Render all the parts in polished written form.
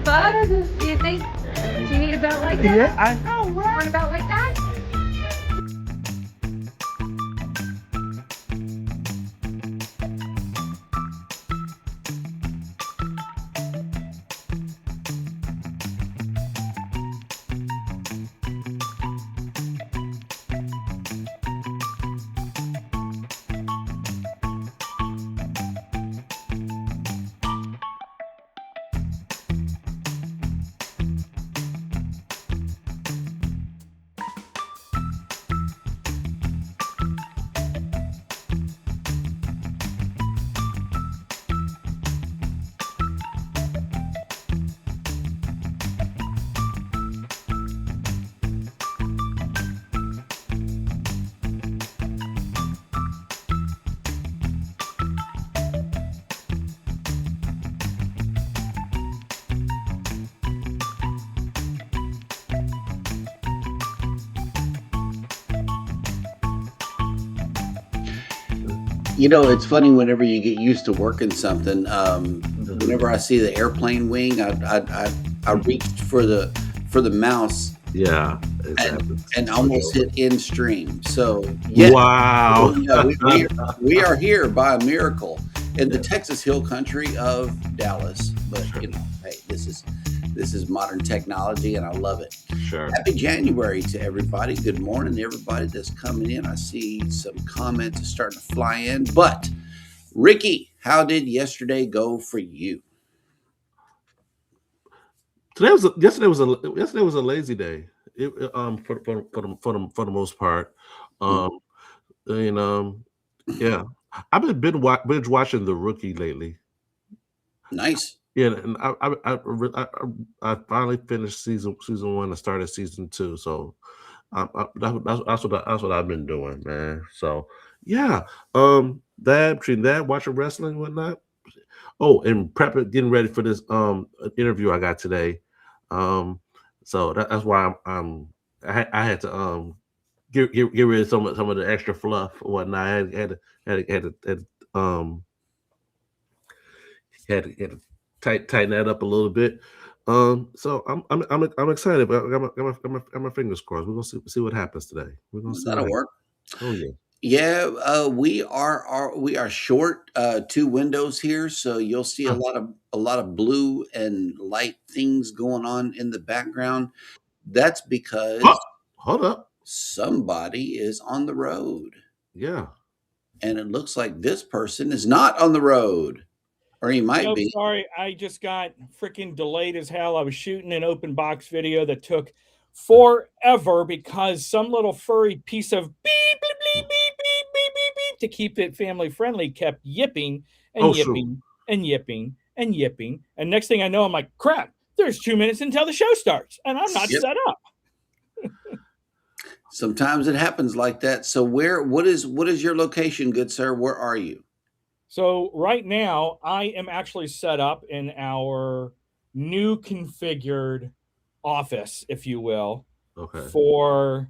Buzz, do you think you need a belt like that? Yeah, I know, Want right? a belt like that? You know, it's funny whenever you get used to working something. Uh-huh. Whenever I see the airplane wing, I reached for the mouse Yeah, it and happens. Switch almost over. hit in stream. So yeah, Wow. yeah, we are here by a miracle in the Yeah, Texas Hill Country of Dallas. But sure, hey, this is modern technology, and I love it. sure. Happy January to everybody. Good morning to everybody that's coming in. I see some comments are starting to fly in. But Ricky, how did yesterday go for you? Yesterday was a lazy day. For the most part, Mm, um, and yeah, I've binge watching The Rookie lately. nice. Yeah, and I finally finished season one and started season two. So that's what I've been doing, man. So yeah, that between that watching wrestling and whatnot. Oh, and getting ready for this interview I got today. Um, so that's why I had to get rid of some of the extra fluff or whatnot. I um had to tighten that up a little bit. So I'm excited. Got my fingers crossed. We're gonna see what happens today. We're gonna see what That'll happens. work. Oh yeah. Yeah, we are short two windows here, so you'll see Huh. a lot of blue and light things going on in the background. That's Huh. because Hold up. somebody is on the road, Yeah. and it looks like this person is not on the road, or he might Nope, be. sorry. I just got freaking delayed as hell. I was shooting an open box video that took forever because some little furry piece of beep, beep, beep, beep, beep, beep, beep, beep to keep it family friendly kept yipping and Oh shoot. yipping and yipping and yipping. And next thing I know, I'm like, crap, there's 2 minutes until the show starts and I'm not Yep. set up. Sometimes it happens like that. So what is your location, good sir? Where are you? So right now, I am actually set up in our new configured office, if you will, Okay. for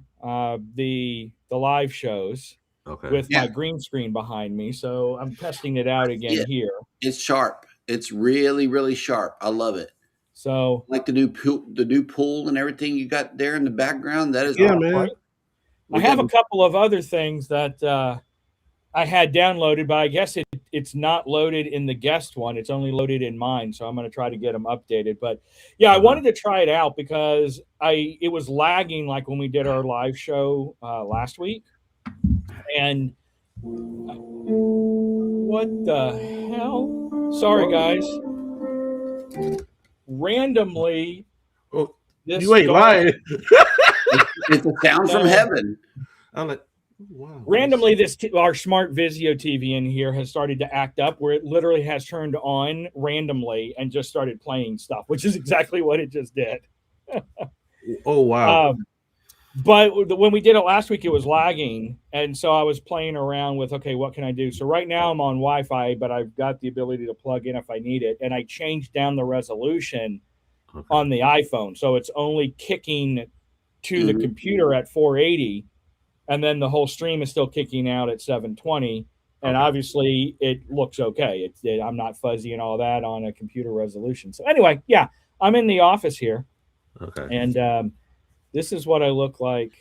the live shows Okay. with Yeah, my green screen behind me. So I'm testing it out again yeah. here. It's sharp. It's really, really sharp. I love it. So Like the new pool and everything you got there in the background. That is Yeah, right, man. I we got. have a couple of other things that I had downloaded, but I guess it's not loaded in the guest one. It's only loaded in mine, so I'm going to try to get them updated. But yeah, I Uh-huh. wanted to try it out because it was lagging like when we did our live show last week, and what the hell? Sorry, guys. Randomly, Oh, this you ain't darn lying. It's a sound from so heaven. I'm like, wow. Let me randomly see. our smart Vizio TV in here has started to act up where it literally has turned on randomly and just started playing stuff, which is exactly what it just did. Oh wow. Um, but when we did it last week, it was lagging, and so I was playing around with okay, what can I do? So right now I'm on Wi-Fi, but I've got the ability to plug in if I need it, and I changed down the resolution Okay. on the iPhone, so it's only kicking to the Mhm. computer at 480, and then the whole stream is still kicking out at 720. And Okay. obviously, it looks okay. I'm not fuzzy and all that on a computer resolution. So anyway, yeah, I'm in the office here, Okay. and this is what I look like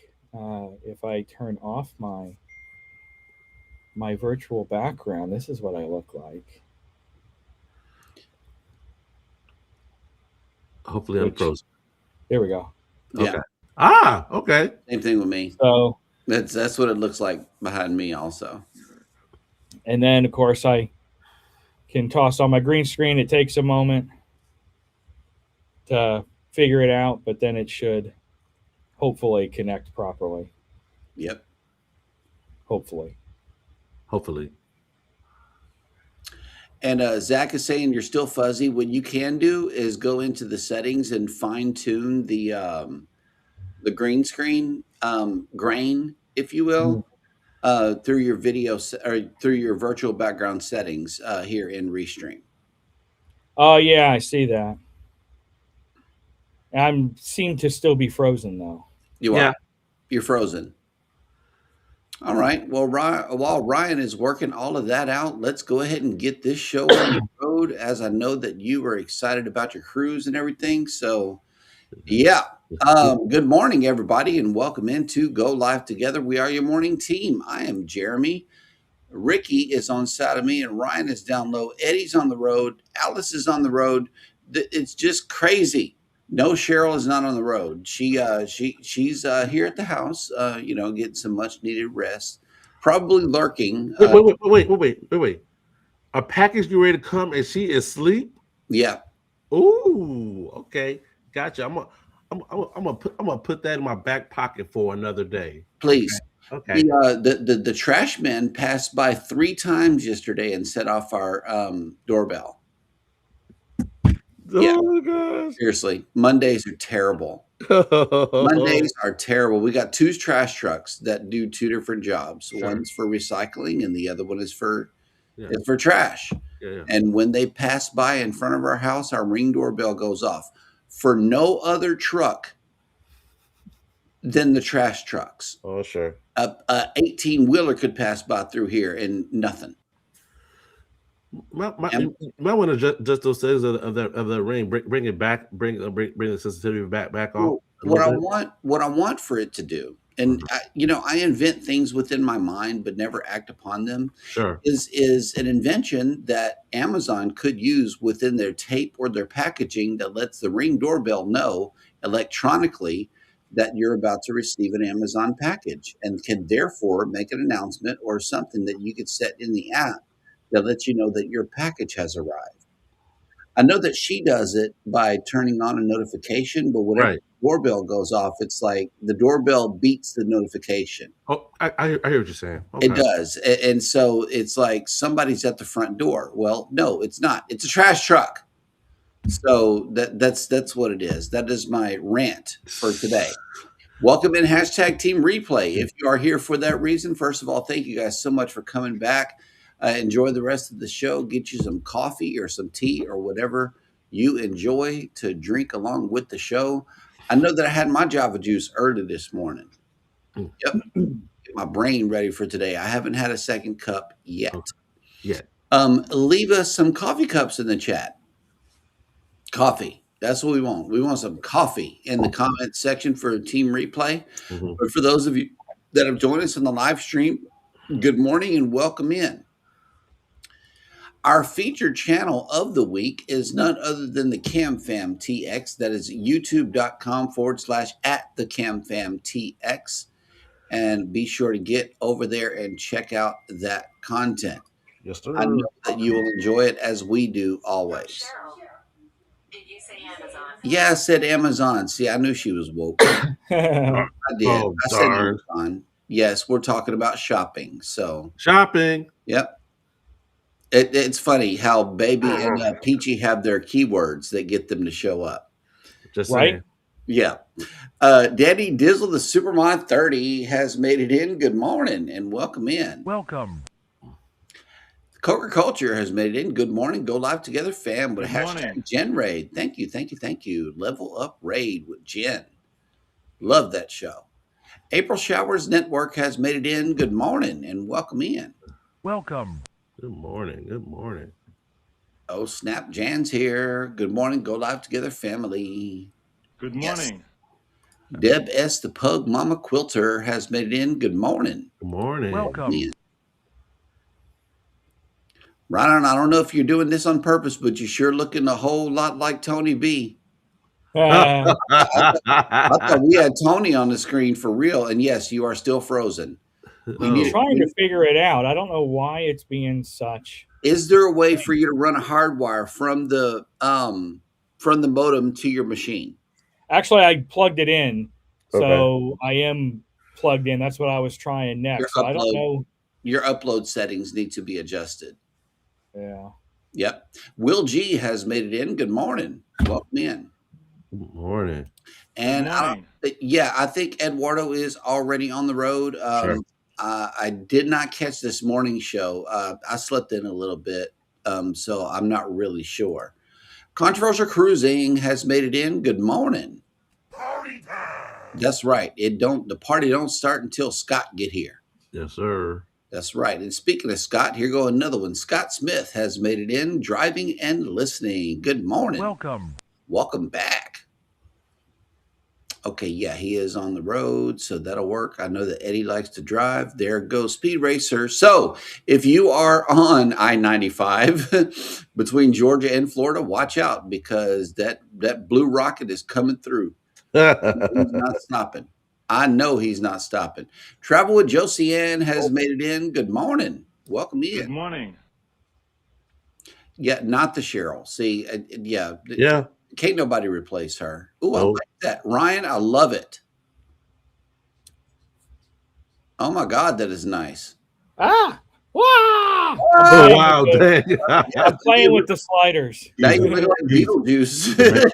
if I turn off my virtual background. This is what I look like. Hopefully, I'm frozen. There we go. Yeah. Okay. Okay. Same thing with me. So, That's what it looks like behind me also. and then of course I can toss on my green screen. It takes a moment to figure it out, but then it should hopefully connect properly. Yep. Hopefully. And Zach is saying you're still fuzzy. What you can do is go into the settings and fine tune the green screen grain, if you will, through your video or through your virtual background settings here in Restream. Oh yeah, I see that. I seem to still be frozen though. You Yeah. are. You're frozen. All right. Well, while Ryan is working all of that out, let's go ahead and get this show on the road, as I know that you are excited about your cruise and everything. So, yeah. Good morning, everybody, and welcome into Go Live Together. We are your morning team. I am Jeremy. Ricky is on side of me, and Ryan is down low. Eddie's on the road. Alice is on the road. It's just crazy. No, Cheryl is not on the road. She's here at the house, getting some much needed rest. Probably lurking. Wait. A package you ready to come and she is asleep? Yeah. Ooh, okay. Gotcha. I'm gonna put that in my back pocket for another day. Please. Okay. The trash man passed by 3 times yesterday and set off our doorbell. Yeah. Oh gosh. Seriously, Mondays are terrible. Mondays are terrible. We got 2 trash trucks that do 2 different jobs. Sure. One's for recycling and the other one is for Yeah. it's for trash. Yeah. And when they pass by in front of our house, our Ring doorbell goes off for no other truck than the trash trucks. Oh, sure. A 18-wheeler could pass by through here and nothing. You might want to just those settings of the ring. Bring it back. Bring the sensitivity back off. What I want for it to do, and I invent things within my mind but never act upon them. Sure. Is an invention that Amazon could use within their tape or their packaging that lets the Ring doorbell know electronically that you're about to receive an Amazon package, and can therefore make an announcement or something that you could set in the app that lets you know that your package has arrived. I know that she does it by turning on a notification, but whenever the doorbell goes off, it's like the doorbell beats the notification. Oh, I hear what you're saying. Okay. It does. And so it's like somebody's at the front door. Well, no, it's not. It's a trash truck. So that's what it is. That is my rant for today. Welcome in #Team Replay. If you are here for that reason, first of all, thank you guys so much for coming back. Enjoy the rest of the show. Get you some coffee or some tea or whatever you enjoy to drink along with the show. I know that I had my Java juice early this morning. Yep. Get my brain ready for today. I haven't had a second cup yet. Leave us some coffee cups in the chat. Coffee. That's what we want. We want some coffee in the comment section for Team Replay. Mm-hmm. But for those of you that have joined us on the live stream, good morning and welcome in. Our featured channel of the week is none other than the CamFamTX. That is youtube.com/@thecamfamtx. And be sure to get over there and check out that content. Yes, sir. I know that you will enjoy it as we do always. Did you say Amazon? Yeah, I said Amazon. See, I knew she was woke. I did. Oh, I said Amazon. Yes, we're talking about shopping. So shopping. Yep. It's funny how Baby and Peachy have their keywords that get them to show up. Just right. Yeah. Daddy Dizzle, the Supermod 30, has made it in. Good morning and welcome in. Welcome. Coker Culture has made it in. Good morning. Go Live Together fam with #Jen Raid. Thank you. Level Up Raid with Jen. Love that show. April Showers Network has made it in. Good morning and welcome in. Welcome. Good morning. Oh, snap. Jan's here. Good morning. Go live together, family. Good Yes. morning. Deb S., the Pug Mama Quilter, has made it in. Good morning. Good morning. Welcome. Man. Ryan, I don't know if you're doing this on purpose, but you're sure looking a whole lot like Tony B. I thought we had Tony on the screen for real. And yes, you are still frozen. I'm trying to figure it out. I don't know why it's being such. Is there a way for you to run a hardwire from the modem to your machine? Actually, I plugged it in, so I am plugged in. That's what I was trying next. So I don't know. Your upload settings need to be adjusted. Yeah. Yep. Will G has made it in. Good morning. Welcome in. Good morning. And I think Eduardo is already on the road. Sure. I did not catch this morning show. I slept in a little bit, so I'm not really sure. Controversial Cruising has made it in. Good morning. Party time. That's right. The party don't start until Scott get here. Yes, sir. That's right. And speaking of Scott, here go another one. Scott Smith has made it in. Driving and listening. Good morning. Welcome back. Okay, yeah, he is on the road, so that'll work. I know that Eddie likes to drive. There goes Speed Racer. So if you are on I-95 between Georgia and Florida, watch out because that blue rocket is coming through. He's not stopping. I know he's not stopping. Travel with Josiane has made it in. Good morning. Welcome in. Good morning. Yeah, not the Cheryl. See, yeah. Can't nobody replace her. Ooh, I like that. Ryan, I love it. Oh my God, that is nice. Wow! Oh, wow, dang. I'm playing with the sliders. Now you look like Beetlejuice.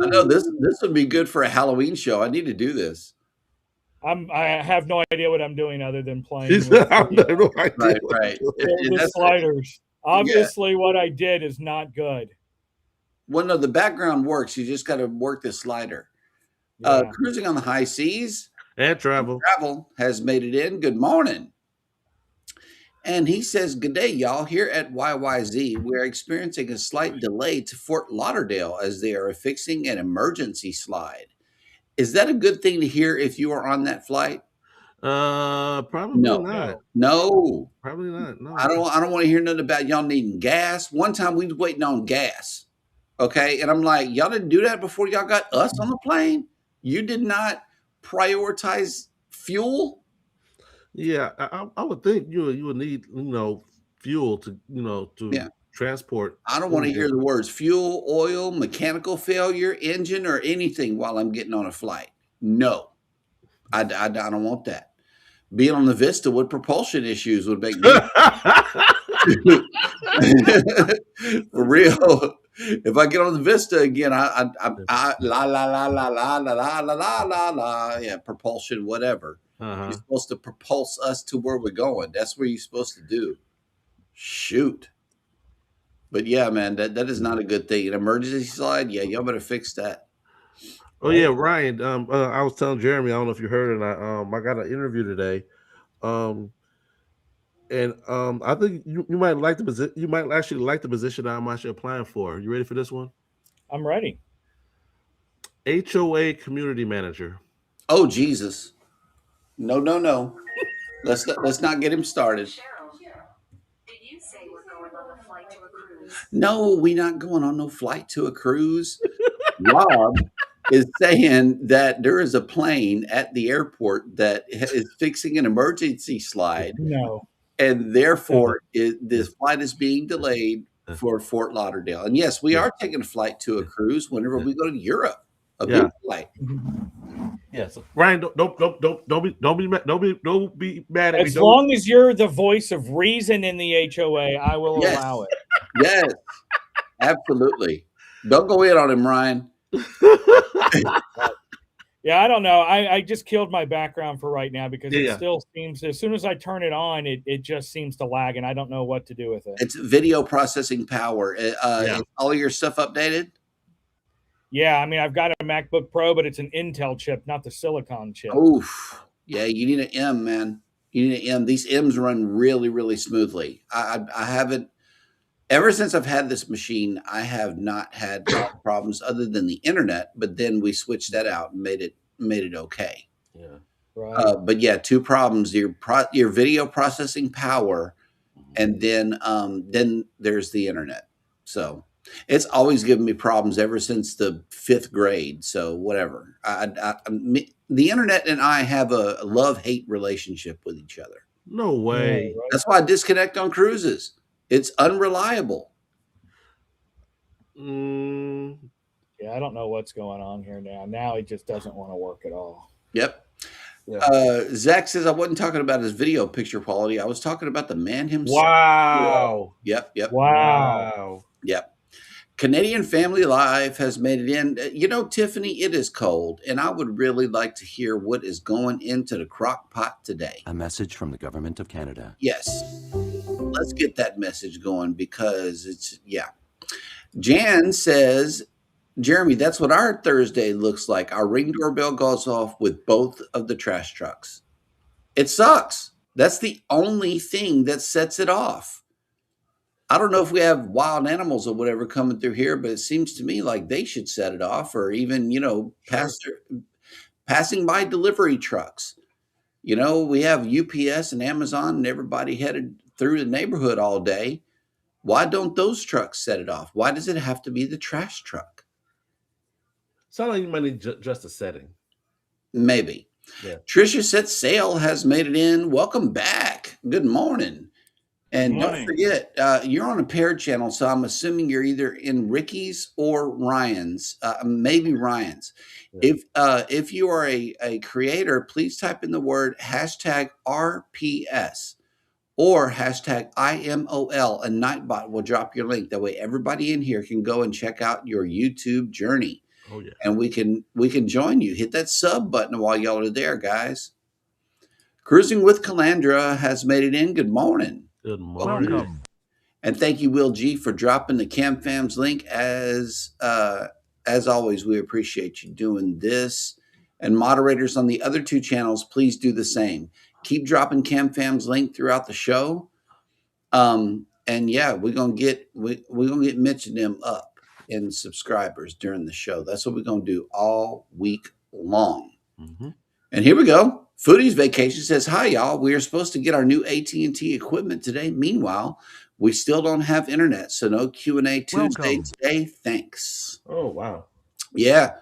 I know this would be good for a Halloween show. I need to do this. I have no idea what I'm doing other than playing. Right. The sliders. Obviously, what I did is not good. Well, no, the background works. You just got to work the slider. Yeah. Cruising on the high seas and travel has made it in. Good morning. And he says, good day, y'all. Here at YYZ, we're experiencing a slight delay to Fort Lauderdale as they are fixing an emergency slide. Is that a good thing to hear if you are on that flight? Probably not. No. Probably not. No. I don't want to hear nothing about y'all needing gas. One time we was waiting on gas. Okay. And I'm like, y'all didn't do that before y'all got us on the plane? You did not prioritize fuel? Yeah, I would think you would need, fuel to, transport. I don't want to hear the words fuel, oil, mechanical failure, engine, or anything while I'm getting on a flight. No, I don't want that. Being on the Vista with propulsion issues would make me for real. If I get on the Vista again, I yeah, propulsion, whatever. You're supposed to propulse us to where we're going. That's where you're supposed to do. Shoot. But yeah, man, that is not a good thing. An emergency slide, yeah, y'all better fix that. Oh yeah, Ryan. I was telling Jeremy, I don't know if you heard it. I got an interview today, and I think you might like the position. You might actually like the position I'm actually applying for. You ready for this one? I'm ready. HOA community manager. Oh Jesus! No. Let's not get him started. No, we're not going on no flight to a cruise. Rob is saying that there is a plane at the airport that is fixing an emergency slide. No. And therefore, this flight is being delayed for Fort Lauderdale. And yes, we are taking a flight to a cruise whenever we go to Europe. A big flight. Yes, Ryan, don't be mad at me. As long as you're the voice of reason in the HOA, I will allow it. Yes, absolutely. Don't go in on him, Ryan. Yeah, I don't know. I just killed my background for right now because it still seems, as soon as I turn it on, it just seems to lag, and I don't know what to do with it. It's video processing power. Is all of your stuff updated? Yeah, I mean, I've got a MacBook Pro, but it's an Intel chip, not the Silicon chip. Oof. Yeah, you need an M, man. And these M's run really, really smoothly. I haven't ever since I've had this machine. I have not had a lot of problems other than the internet. But then we switched that out and made it okay. Yeah. Right. But yeah, two problems: your video processing power, and then there's the internet. So it's always given me problems ever since the 5th grade. So whatever. The internet and I have a love-hate relationship with each other. No way. Right. That's why I disconnect on cruises. It's unreliable. Mm, Yeah, I don't know what's going on here now. Now it just doesn't want to work at all. Yep. yeah. Zach says I wasn't talking about his video picture quality. I was talking about the man himself. Wow. Yep. Wow. Yep. Canadian Family Life has made it in. You know, Tiffany, it is cold, and I would really like to hear what is going into the crock pot today. A message from the Government of Canada. Yes. Let's get that message going because yeah. Jan says, Jeremy, that's what our Thursday looks like. Our Ring doorbell goes off with both of the trash trucks. It sucks. That's the only thing that sets it off. I don't know if we have wild animals or whatever coming through here, but it seems to me like they should set it off, or even, passing by delivery trucks. We have UPS and Amazon and everybody headed through the neighborhood all day. Why don't those trucks set it off? Why does it have to be the trash truck? Sound like you might need just a setting. Maybe. Yeah. Trisha Set Sail has made it in. Welcome back. Good morning. And don't forget, you're on a paired channel, so I'm assuming you're either in Ricky's or Ryan's, maybe Ryan's. Yeah. If you are a creator, please type in the word #RPS or #IMOL, and Nightbot will drop your link. That way everybody in here can go and check out your YouTube journey. Oh, yeah. And we can join you. Hit that sub button while y'all are there, guys. Cruising with Calandra has made it in. Good morning. Good morning. Welcome. And thank you, Will G, for dropping the CamFams link. As always, we appreciate you doing this. And moderators on the other 2 channels, please do the same. Keep dropping CamFams link throughout the show. And yeah, we're gonna get Mitch and them up in subscribers during the show. That's what we're gonna do all week long. Mm-hmm. And here we go. Foodie's Vacation says, hi, y'all. We are supposed to get our new AT&T equipment today. Meanwhile, we still don't have internet, so no Q&A Tuesday Welcome. today. Thanks. Oh, wow. Yeah,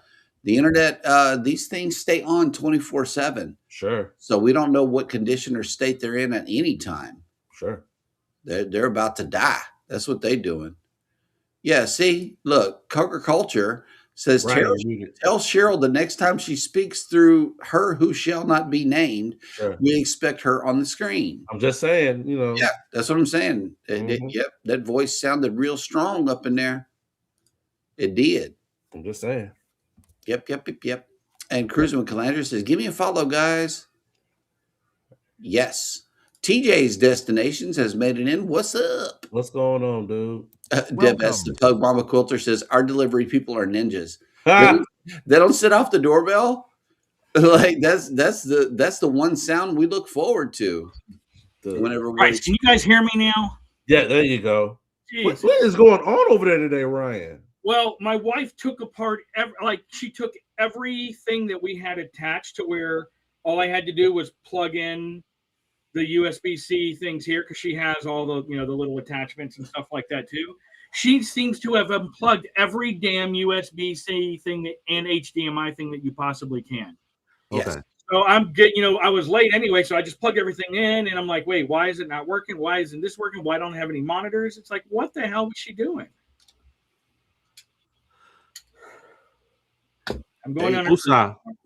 the internet, these things stay on 24/7. Sure. So we don't know what condition or state they're in at any time. Sure. They're about to die. That's what they're doing. Yeah, see, look, Coker Culture says, Right. tell Cheryl the next time she speaks through her who shall not be named, Sure. we expect her on the screen. I'm just saying, Yeah, that's what I'm saying. Mhm. Yep, that voice sounded real strong up in there. It did. I'm just saying. Yep. And Cruising with Calandra says, give me a follow, guys. Yes. TJ's Destinations has made it in. What's up? What's going on, dude? Deb S. the Pug Mama Quilter says, our delivery people are ninjas. Ah! They don't sit off the doorbell. Like that's the one sound we look forward to whenever we're Right, can you guys hear me now? Yeah, there you go. Jeez. What is going on over there today, Ryan? Well, my wife took apart she took everything that we had attached to where all I had to do was plug in the USB-C things here because she has all the the little attachments and stuff like that too. She seems to have unplugged every damn USB-C thing and HDMI thing that you possibly can. Yes. Okay. So I'm good. I was late anyway, so I just plugged everything in, and I'm like, wait, why is it not working? Why isn't this working? Why don't I have any monitors? It's like, what the hell was she doing? I'm going on.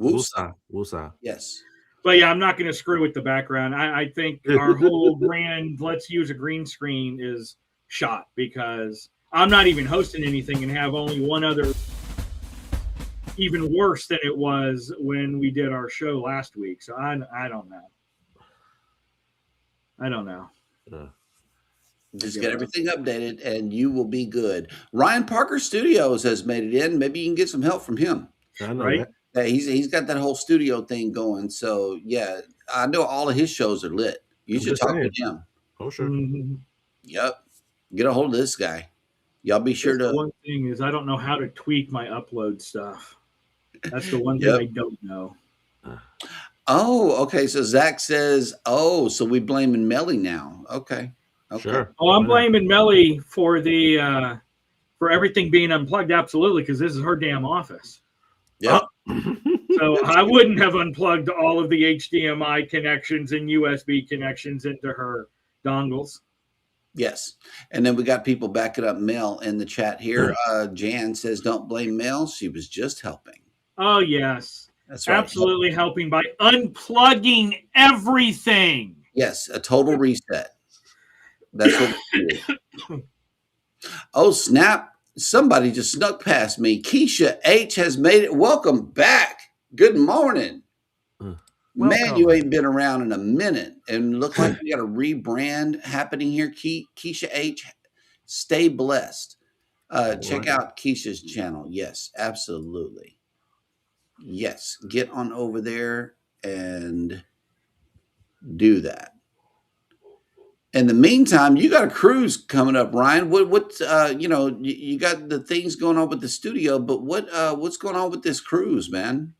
Woosah. Yes. But yeah, I'm not going to screw with the background. I think our whole brand, let's use a green screen, is shot because I'm not even hosting anything and have only one other, even worse than it was when we did our show last week. So I don't know. I don't know. Just get everything updated and you will be good. Ryan Parker Studios has made it in. Maybe you can get some help from him. I know Right? that. Yeah, he's got that whole studio thing going. So yeah, I know all of his shows are lit. You I'm should just talk saying. with him. Oh, sure. Mhm. Yep. Get a hold of this guy. Y'all be sure That's the to. one thing is I don't know how to tweak my upload stuff. That's the one thing Yep. I don't know. Oh, okay. So Zach says, "Oh, so we blaming Melly now." Okay. Okay. Sure. Oh, I'm Why not? blaming Melly for the for everything being unplugged. Absolutely, because this is her damn office. Yep. So I wouldn't have unplugged all of the HDMI connections and USB connections into her dongles. Yes. And then we got people backing up Mel in the chat here. Jan says, "Don't blame Mel. She was just helping." Oh yes, That's right. absolutely helping by unplugging everything. Yes, a total reset. That's what we do. Oh, snap. Somebody just snuck past me. Keisha H has made it. Welcome back. Good morning. Man, you ain't been around in a minute. And look like we got a rebrand happening here. Keisha H, stay blessed. Check out Keisha's channel. Yes, absolutely. Yes, get on over there and do that. In the meantime, you got a cruise coming up, Ryan. What you got the things going on with the studio, but what's going on with this cruise, man?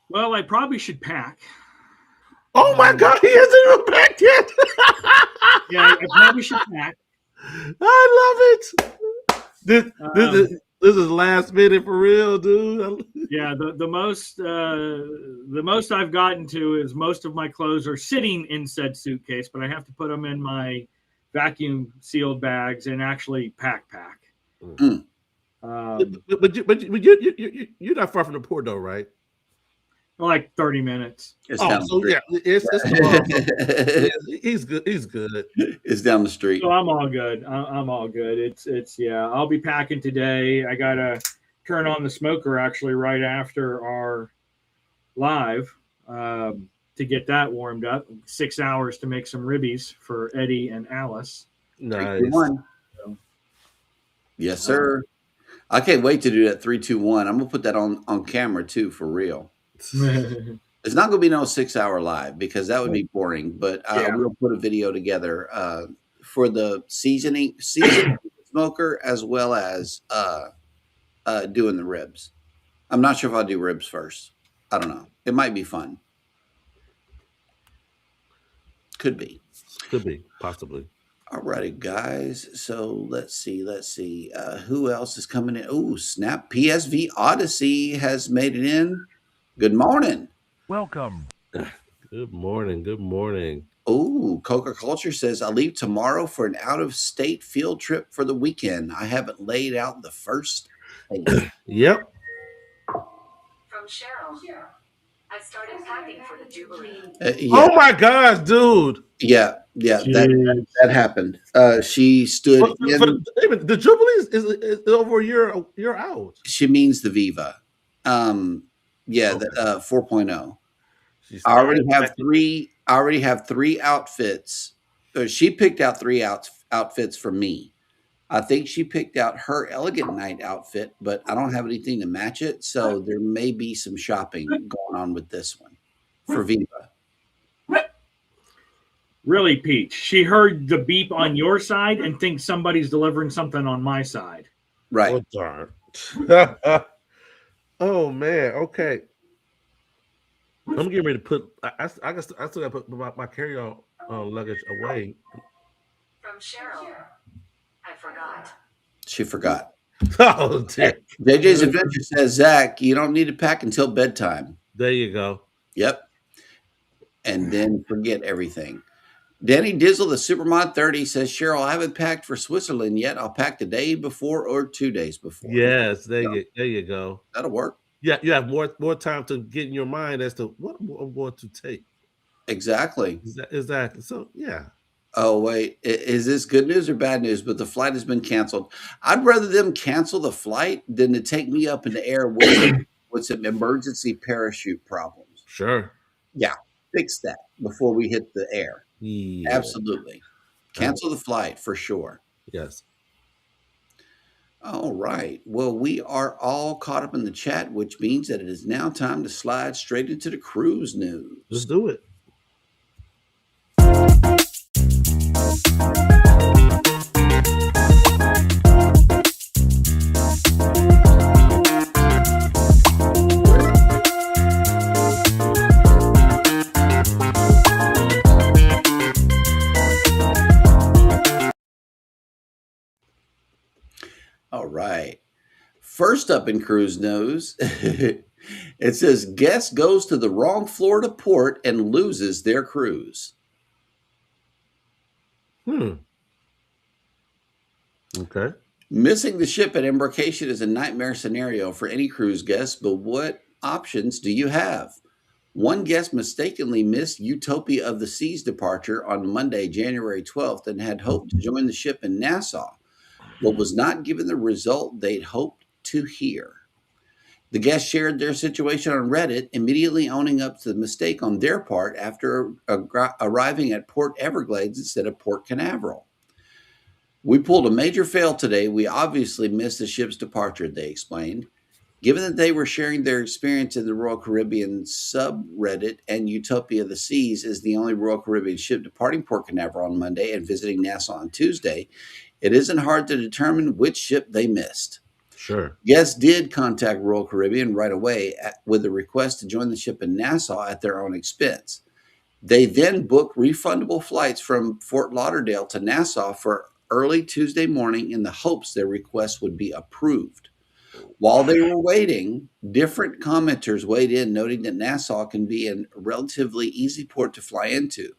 Well, I probably should pack. Oh my God, he hasn't even back yet. Yeah, I probably should pack. I love it. This is last minute for real, dude. Yeah, the most I've gotten to is most of my clothes are sitting in said suitcase, but I have to put them in my vacuum sealed bags and actually pack. Mm. But you're not far from the port though, right? Like 30 minutes. It's Oh, down so the yeah, it's yeah, he's good. He's good. It's down the street. So I'm all good. I'm all good. It's yeah. I'll be packing today. I gotta turn on the smoker actually right after our live to get that warmed up. 6 hours to make some ribbies for Eddie and Alice. Nice. 3, 2, 1. Yes, sir. I can't wait to do that 3, 2, 1. I'm gonna put that on camera too, for real. It's not going to be no 6-hour live because that would be boring. But we'll put a video together for the seasoning smoker as well as doing the ribs. I'm not sure if I'll do ribs first. I don't know. It might be fun. Could be. Could be, possibly. All righty, guys. So let's see. Who else is coming in? Oh, snap. PSV Odyssey has made it in. Good morning. Welcome. Good morning. Good morning. Oh, Coca Culture says, I leave tomorrow for an out-of-state field trip for the weekend. I haven't laid out the first thing. Yep. From Cheryl. I started packing for the Jubilee. Yeah, Oh my gosh, dude. yeah, that happened. She stood The Jubilee is over a year out. She means the Viva. The 4.0. I already have three outfits. She picked out three outfits for me. I think she picked out her elegant night outfit, but I don't have anything to match it. So there may be some shopping going on with this one for Viva. Really, Peach? She heard the beep on your side and thinks somebody's delivering something on my side. Right. Oh, darn. Oh man. Okay. I'm getting ready to put. I still got to put my carry-on luggage away. From Cheryl. I forgot. She forgot. Oh, dear. JJ's Adventure says, Zach, you don't need to pack until bedtime. There you go. Yep. And then forget everything. Danny Dizzle, the Supermod 30, says, Cheryl, I haven't packed for Switzerland yet. I'll pack the day before or 2 days before. Yes, there you go. That'll work. Yeah, you have more time to get in your mind as to what I'm going to take. Exactly. Exactly. So, yeah. Oh, wait. Is this good news or bad news? But the flight has been canceled. I'd rather them cancel the flight than to take me up in the air with some emergency parachute problems. Sure. Yeah. Fix that before we hit the air. Yeah. Absolutely. Cancel the flight for sure. Yes. All right. Well, we are all caught up in the chat, which means that it is now time to slide straight into the cruise news. Let's do it. All right. First up in cruise news, it says guest goes to the wrong Florida port and loses their cruise. Okay. Missing the ship at embarkation is a nightmare scenario for any cruise guest, but what options do you have? One guest mistakenly missed Utopia of the Seas departure on Monday, January 12th, and had hoped to join the ship in Nassau, but was not given the result they'd hoped to hear. The guests shared their situation on Reddit, immediately owning up to the mistake on their part after arriving at Port Everglades instead of Port Canaveral. We pulled a major fail today. We obviously missed the ship's departure, they explained. Given that they were sharing their experience in the Royal Caribbean subreddit and Utopia of the Seas is the only Royal Caribbean ship departing Port Canaveral on Monday and visiting Nassau on Tuesday, it isn't hard to determine which ship they missed. Sure. Guests did contact Royal Caribbean right away with a request to join the ship in Nassau at their own expense. They then booked refundable flights from Fort Lauderdale to Nassau for early Tuesday morning in the hopes their request would be approved. While they were waiting, different commenters weighed in, noting that Nassau can be a relatively easy port to fly into.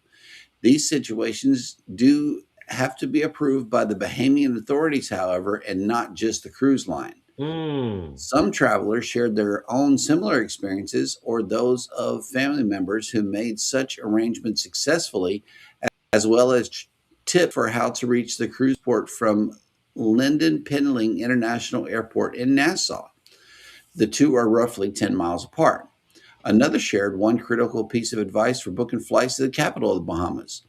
These situations do have to be approved by the Bahamian authorities, however, and not just the cruise line. Some travelers shared their own similar experiences or those of family members who made such arrangements successfully, as well as tips for how to reach the cruise port from Linden Pendling International Airport in Nassau. The two are roughly 10 miles apart. Another shared one critical piece of advice for booking flights to the capital of the Bahamas.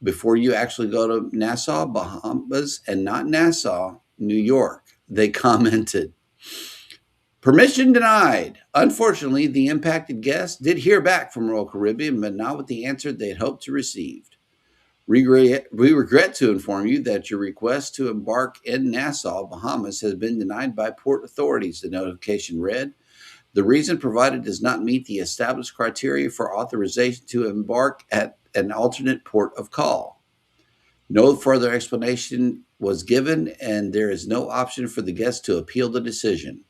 Before you actually go to Nassau, Bahamas, and not Nassau, New York, they commented. Permission denied. Unfortunately, the impacted guests did hear back from Royal Caribbean, but not with the answer they'd hoped to receive. We regret to inform you that your request to embark in Nassau, Bahamas has been denied by port authorities, the notification read. The reason provided does not meet the established criteria for authorization to embark at an alternate port of call. No further explanation was given, and there is no option for the guest to appeal the decision.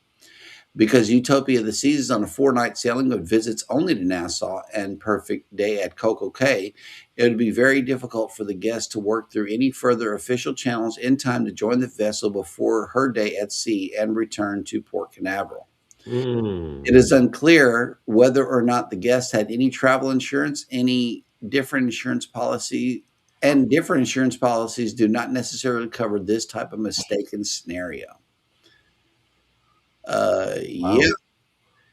Because Utopia of the Seas is on a 4-night sailing with visits only to Nassau and perfect day at Coco Cay, it would be very difficult for the guest to work through any further official channels in time to join the vessel before her day at sea and return to Port Canaveral. It is unclear whether or not the guest had any travel insurance, any different insurance policy, and different insurance policies do not necessarily cover this type of mistaken scenario. Yeah.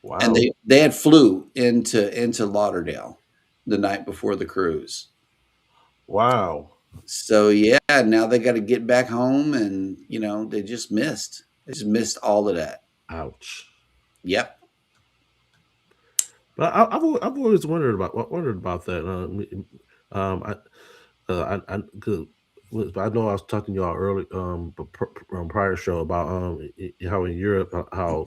Wow. And they had flew into Lauderdale the night before the cruise. Wow. So yeah, now they got to get back home, and they just missed. They just missed all of that. Ouch. Yep. But I've always wondered about that. I know I was talking to y'all early prior show about how in Europe how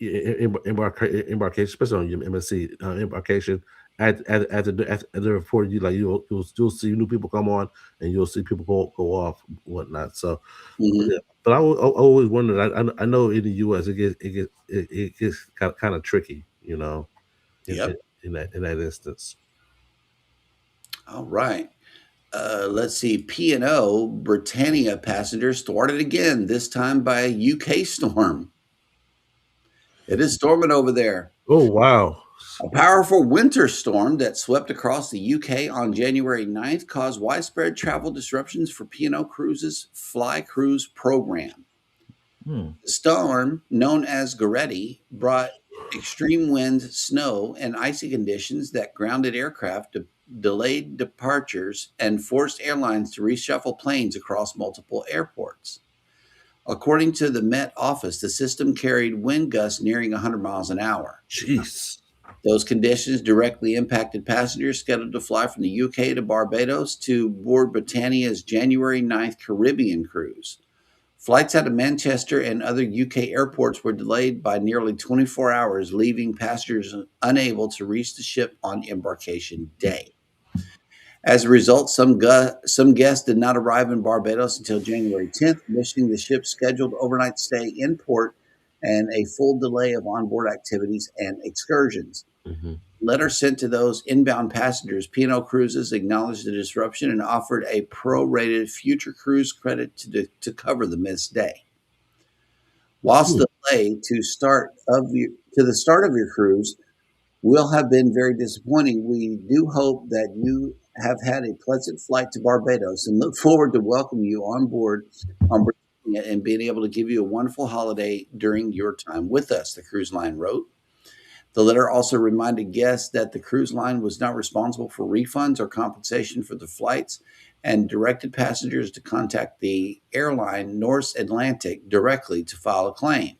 embarkation, especially on your MSC embarkation, at the report, you'll see new people come on and you'll see people go off and whatnot. So, but I always wondered. I know in the U.S. it gets kind of tricky, in that instance. All right. Let's see. P&O Britannia passengers thwarted again, this time by a UK storm. It is storming over there. Oh, wow. A powerful winter storm that swept across the UK on January 9th caused widespread travel disruptions for P&O Cruises' Fly Cruise program. The storm, known as Goretti, brought extreme wind, snow, and icy conditions that grounded aircraft, delayed departures, and forced airlines to reshuffle planes across multiple airports. According to the Met Office, the system carried wind gusts nearing 100 miles an hour. Jeez. Those conditions directly impacted passengers scheduled to fly from the UK to Barbados to board Britannia's January 9th Caribbean cruise. Flights out of Manchester and other UK airports were delayed by nearly 24 hours, leaving passengers unable to reach the ship on embarkation day. As a result, some guests did not arrive in Barbados until January 10th, missing the ship's scheduled overnight stay in port and a full delay of onboard activities and excursions. Mm-hmm. Letter sent to those inbound passengers, P&O Cruises acknowledged the disruption and offered a prorated future cruise credit to cover the missed day. Whilst the delay to the start of your cruise will have been very disappointing, we do hope that you have had a pleasant flight to Barbados and look forward to welcoming you on board on Britannia and being able to give you a wonderful holiday during your time with us, the cruise line wrote. The letter also reminded guests that the cruise line was not responsible for refunds or compensation for the flights and directed passengers to contact the airline Norse Atlantic directly to file a claim.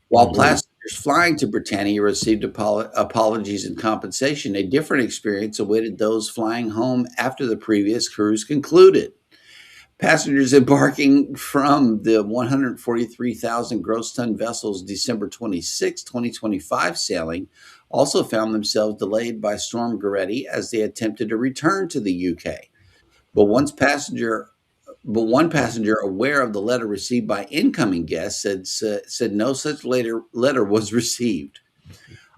While passengers flying to Britannia received apologies and compensation, a different experience awaited those flying home after the previous cruise concluded. Passengers embarking from the 143,000 gross ton vessel's December 26, 2025 sailing also found themselves delayed by Storm Goretti as they attempted to return to the UK. But one passenger aware of the letter received by incoming guests said no such letter was received.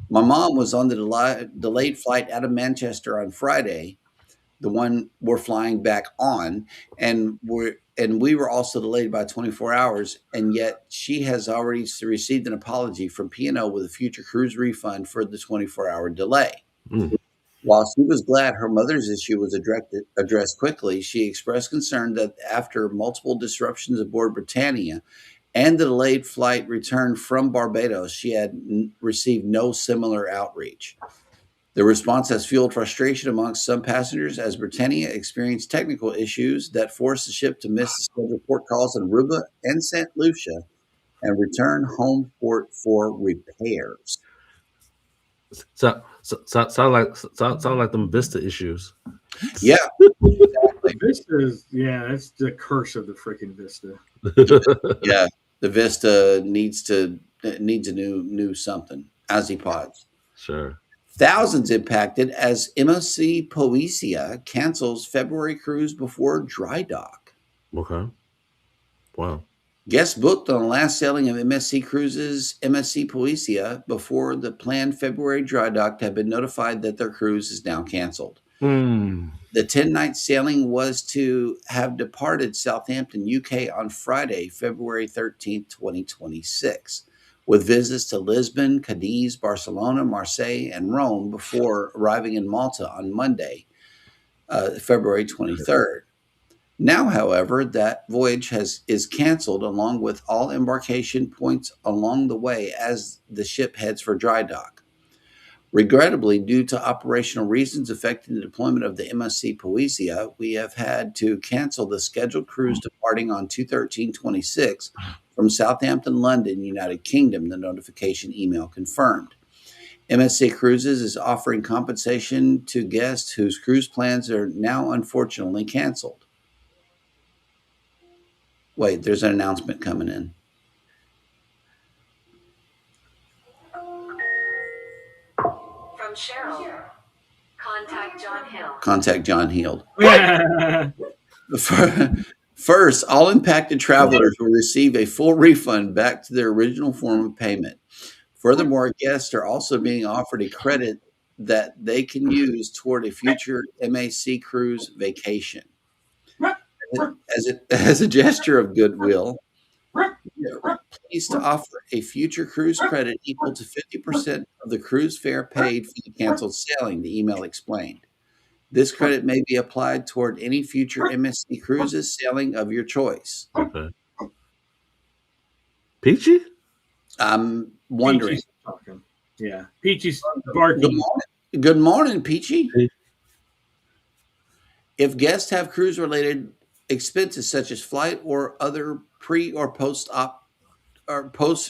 My mom was on the delayed flight out of Manchester on Friday, the one we're flying back on, and we were also delayed by 24 hours, and yet she has already received an apology from P&O with a future cruise refund for the 24-hour delay. Mm. While she was glad her mother's issue was addressed quickly, she expressed concern that after multiple disruptions aboard Britannia and the delayed flight return from Barbados, she had received no similar outreach. The response has fueled frustration amongst some passengers as Britannia experienced technical issues that forced the ship to miss the scheduled port calls in Aruba and St. Lucia and return home port for repairs. Sound like them Vista issues. Yeah, exactly. Vista that's the curse of the freaking Vista. Yeah, the Vista needs a new something. Azipods. Sure. Thousands impacted as MSC Poesia cancels February cruise before dry dock. Okay. Wow. Guests booked on the last sailing of MSC Cruises MSC Poesia before the planned February dry dock have been notified that their cruise is now canceled. Mm. The 10-night sailing was to have departed Southampton, UK on Friday, February 13th, 2026, with visits to Lisbon, Cadiz, Barcelona, Marseille, and Rome before arriving in Malta on Monday, February 23rd. Now, however, that voyage is canceled along with all embarkation points along the way as the ship heads for dry dock. Regrettably, due to operational reasons affecting the deployment of the MSC Poesia, we have had to cancel the scheduled cruise departing on 2/13/26 from Southampton, London, United Kingdom, the notification email confirmed. MSC Cruises is offering compensation to guests whose cruise plans are now unfortunately canceled. Wait, there's an announcement coming in. From Cheryl. Contact John Hill. Contact John Hill. First, all impacted travelers will receive a full refund back to their original form of payment. Furthermore, guests are also being offered a credit that they can use toward a future MAC cruise vacation. As a gesture of goodwill, we are pleased to offer a future cruise credit equal to 50% of the cruise fare paid for the canceled sailing, the email explained. This credit may be applied toward any future MSC cruises sailing of your choice. Okay. Peachy? I'm wondering. Peachy's talking. Yeah, Peachy's barking. Good morning, Peachy. Hey. If guests have cruise-related expenses such as flight or other pre or post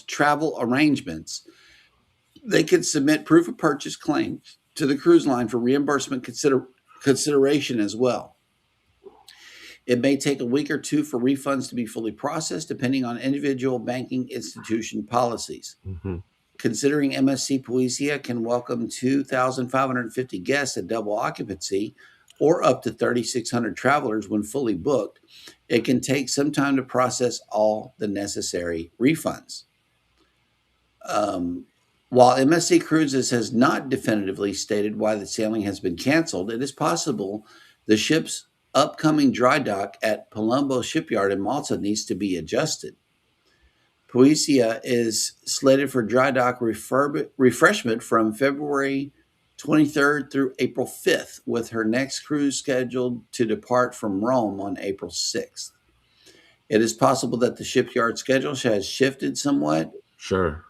travel arrangements, they can submit proof of purchase claims to the cruise line for reimbursement consideration as well. It may take a week or two for refunds to be fully processed, depending on individual banking institution policies. Mm-hmm. Considering MSC Poesia can welcome 2,550 guests at double occupancy or up to 3,600 travelers when fully booked, it can take some time to process all the necessary refunds. While MSC Cruises has not definitively stated why the sailing has been canceled, it is possible the ship's upcoming dry dock at Palumbo Shipyard in Malta needs to be adjusted. Poesia is slated for dry dock refreshment from February 23rd through April 5th, with her next cruise scheduled to depart from Rome on April 6th. It is possible that the shipyard schedule has shifted somewhat. Sure.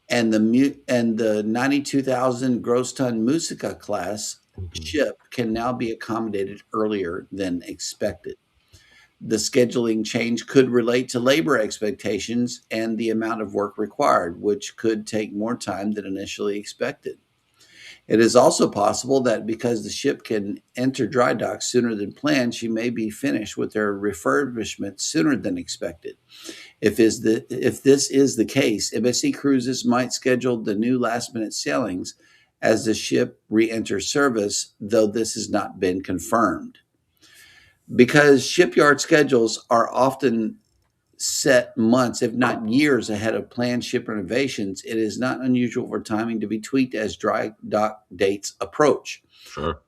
And the 92,000 gross ton Musica class ship can now be accommodated earlier than expected. The scheduling change could relate to labor expectations and the amount of work required, which could take more time than initially expected. It is also possible that because the ship can enter dry dock sooner than planned, she may be finished with her refurbishment sooner than expected. If this is the case, MSC Cruises might schedule the new last-minute sailings as the ship re-enters service, though this has not been confirmed. Because shipyard schedules are often set months, if not years, ahead of planned ship renovations, it is not unusual for timing to be tweaked as dry dock dates approach. Sure.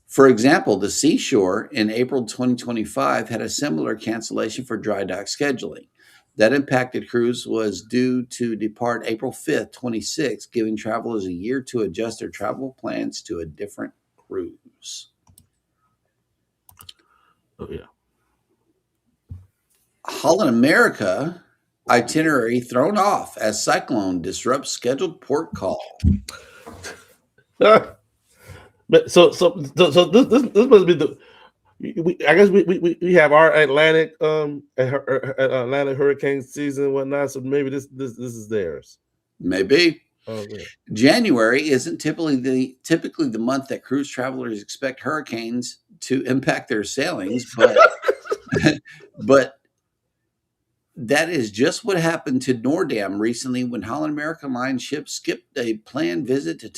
For example, the Seashore in April 2025 had a similar cancellation for dry dock scheduling. That impacted cruise was due to depart April 5th, 26, giving travelers a year to adjust their travel plans to a different cruise. Oh, yeah. Holland America itinerary thrown off as cyclone disrupts scheduled port call. But so this must be the. I guess we have our Atlantic Atlantic hurricane season and whatnot. So maybe this is theirs. Maybe. Oh, yeah. January isn't typically the month that cruise travelers expect hurricanes to impact their sailings, but that is just what happened to Noordam recently when Holland America Line ship skipped a planned visit to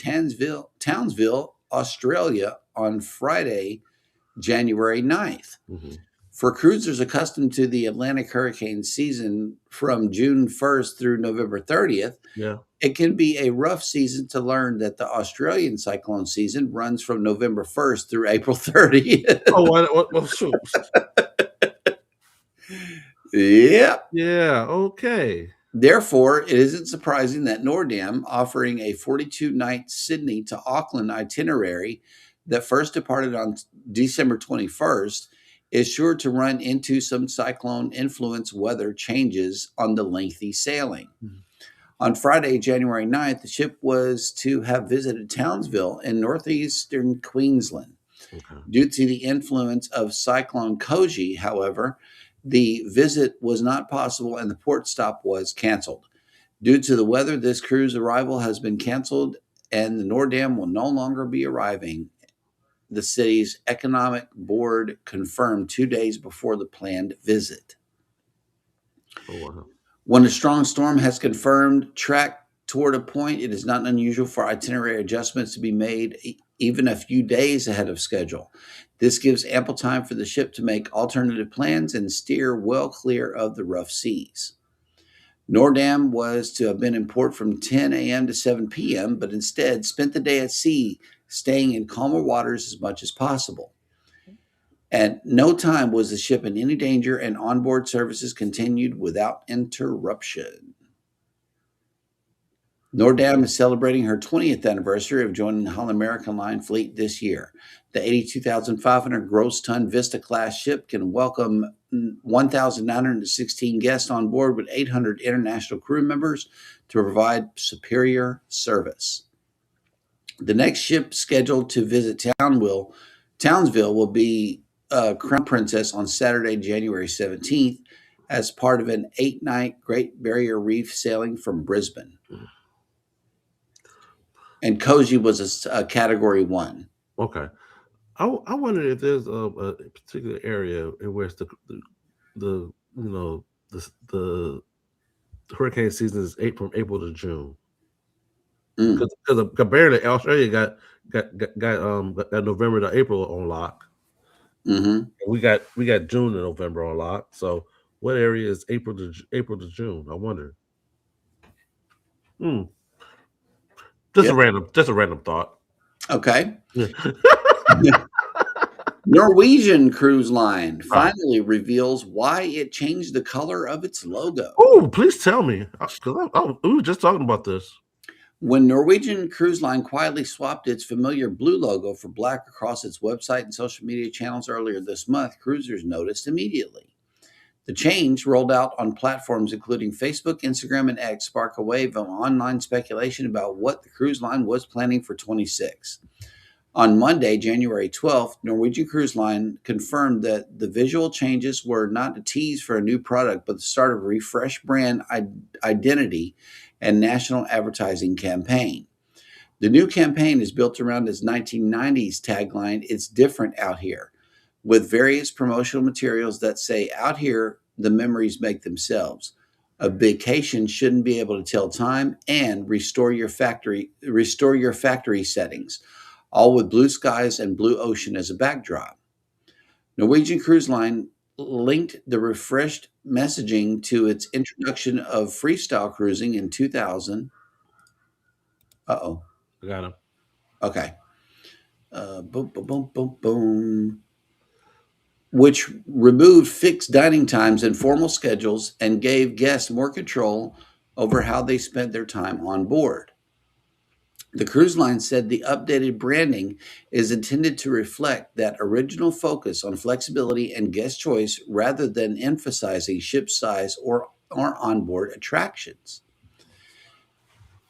Townsville, Australia on Friday, January 9th. Mm-hmm. For cruisers accustomed to the Atlantic hurricane season from June 1st through November 30th, Yeah. it can be a rough season to learn that the Australian cyclone season runs from November 1st through April 30th. Oh, well, shoot. Yep. Yeah. Okay. Therefore, it isn't surprising that Noordam, offering a 42-night Sydney to Auckland itinerary that first departed on December 21st, is sure to run into some cyclone-influenced weather changes on the lengthy sailing. Mm-hmm. On Friday, January 9th, the ship was to have visited Townsville in northeastern Queensland. Okay. Due to the influence of Cyclone Koji, however, the visit was not possible and the port stop was canceled. Due to the weather, this cruise arrival has been canceled and the Noordam will no longer be arriving. The city's economic board confirmed 2 days before the planned visit. Oh, wow. When a strong storm has confirmed track toward a point, it is not unusual for itinerary adjustments to be made even a few days ahead of schedule. This gives ample time for the ship to make alternative plans and steer well clear of the rough seas. Noordam was to have been in port from 10 a.m. to 7 p.m., but instead spent the day at sea, staying in calmer waters as much as possible. At no time was the ship in any danger, and onboard services continued without interruption. Noordam is celebrating her 20th anniversary of joining the Holland American Line fleet this year. The 82,500 gross ton Vista-class ship can welcome 1,916 guests on board with 800 international crew members to provide superior service. The next ship scheduled to visit Townsville will be Crown Princess on Saturday, January 17th, as part of an 8-night Great Barrier Reef sailing from Brisbane. And Cozy was a Category 1. Okay. I wonder if there's a particular area in which the the hurricane season is from April to June. Mm. Because apparently Australia got November to April on lock. Mm-hmm. We got June to November on lock. So what area is April to June? I wonder. Hmm. Just Yep. a random thought. Okay. Norwegian Cruise Line finally reveals why it changed the color of its logo. Oh, please tell me, because we were just talking about this. When Norwegian Cruise Line quietly swapped its familiar blue logo for black across its website and social media channels earlier this month, cruisers noticed immediately. The change, rolled out on platforms including Facebook, Instagram, and X, sparked a wave of online speculation about what the cruise line was planning for 26. On Monday, January 12th, Norwegian Cruise Line confirmed that the visual changes were not a tease for a new product, but the start of a refreshed brand identity and national advertising campaign. The new campaign is built around its 1990s tagline, "It's different out here," with various promotional materials that say, "Out here, the memories make themselves. A vacation shouldn't be able to tell time," and restore your factory settings, all with blue skies and blue ocean as a backdrop. Norwegian Cruise Line linked the refreshed messaging to its introduction of freestyle cruising in 2000. Uh-oh. I got him. Okay. Boom, boom, boom, boom, boom. Which removed fixed dining times and formal schedules and gave guests more control over how they spent their time on board. The cruise line said the updated branding is intended to reflect that original focus on flexibility and guest choice rather than emphasizing ship size or onboard attractions.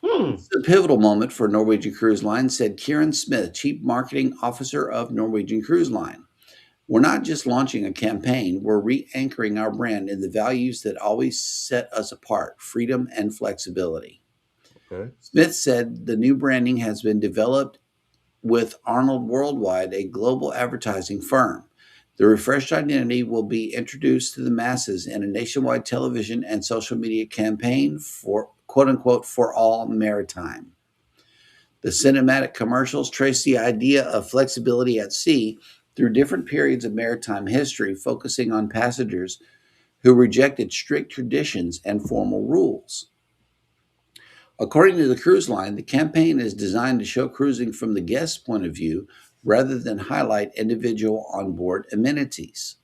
It's a pivotal moment for Norwegian Cruise Line, said Kieran Smith, Chief Marketing Officer of Norwegian Cruise Line. We're not just launching a campaign, we're re-anchoring our brand in the values that always set us apart, freedom and flexibility. Okay. Smith said the new branding has been developed with Arnold Worldwide, a global advertising firm. The refreshed identity will be introduced to the masses in a nationwide television and social media campaign for, quote unquote, for all maritime. The cinematic commercials trace the idea of flexibility at sea through different periods of maritime history, focusing on passengers who rejected strict traditions and formal rules. According to the cruise line, the campaign is designed to show cruising from the guest's point of view rather than highlight individual onboard amenities.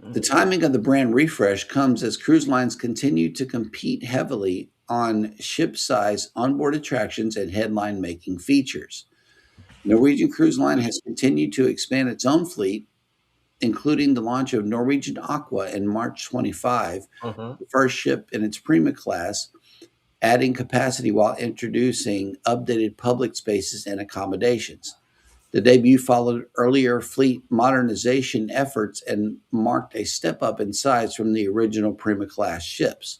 The timing of the brand refresh comes as cruise lines continue to compete heavily on ship-size onboard attractions and headline-making features. Norwegian Cruise Line has continued to expand its own fleet, including the launch of Norwegian Aqua in March 25, the first ship in its Prima class, adding capacity while introducing updated public spaces and accommodations. The debut followed earlier fleet modernization efforts and marked a step up in size from the original Prima class ships.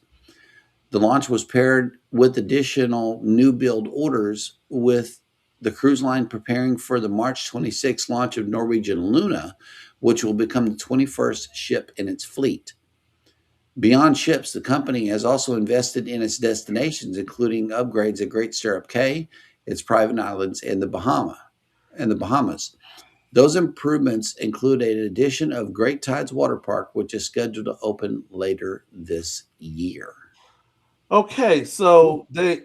The launch was paired with additional new build orders, with the cruise line preparing for the March 26 launch of Norwegian Luna, which will become the 21st ship in its fleet. Beyond ships, the company has also invested in its destinations, including upgrades at Great Stirrup Cay, its private islands in the Bahamas. Those improvements include an addition of Great Tides Water Park, which is scheduled to open later this year. Okay, so they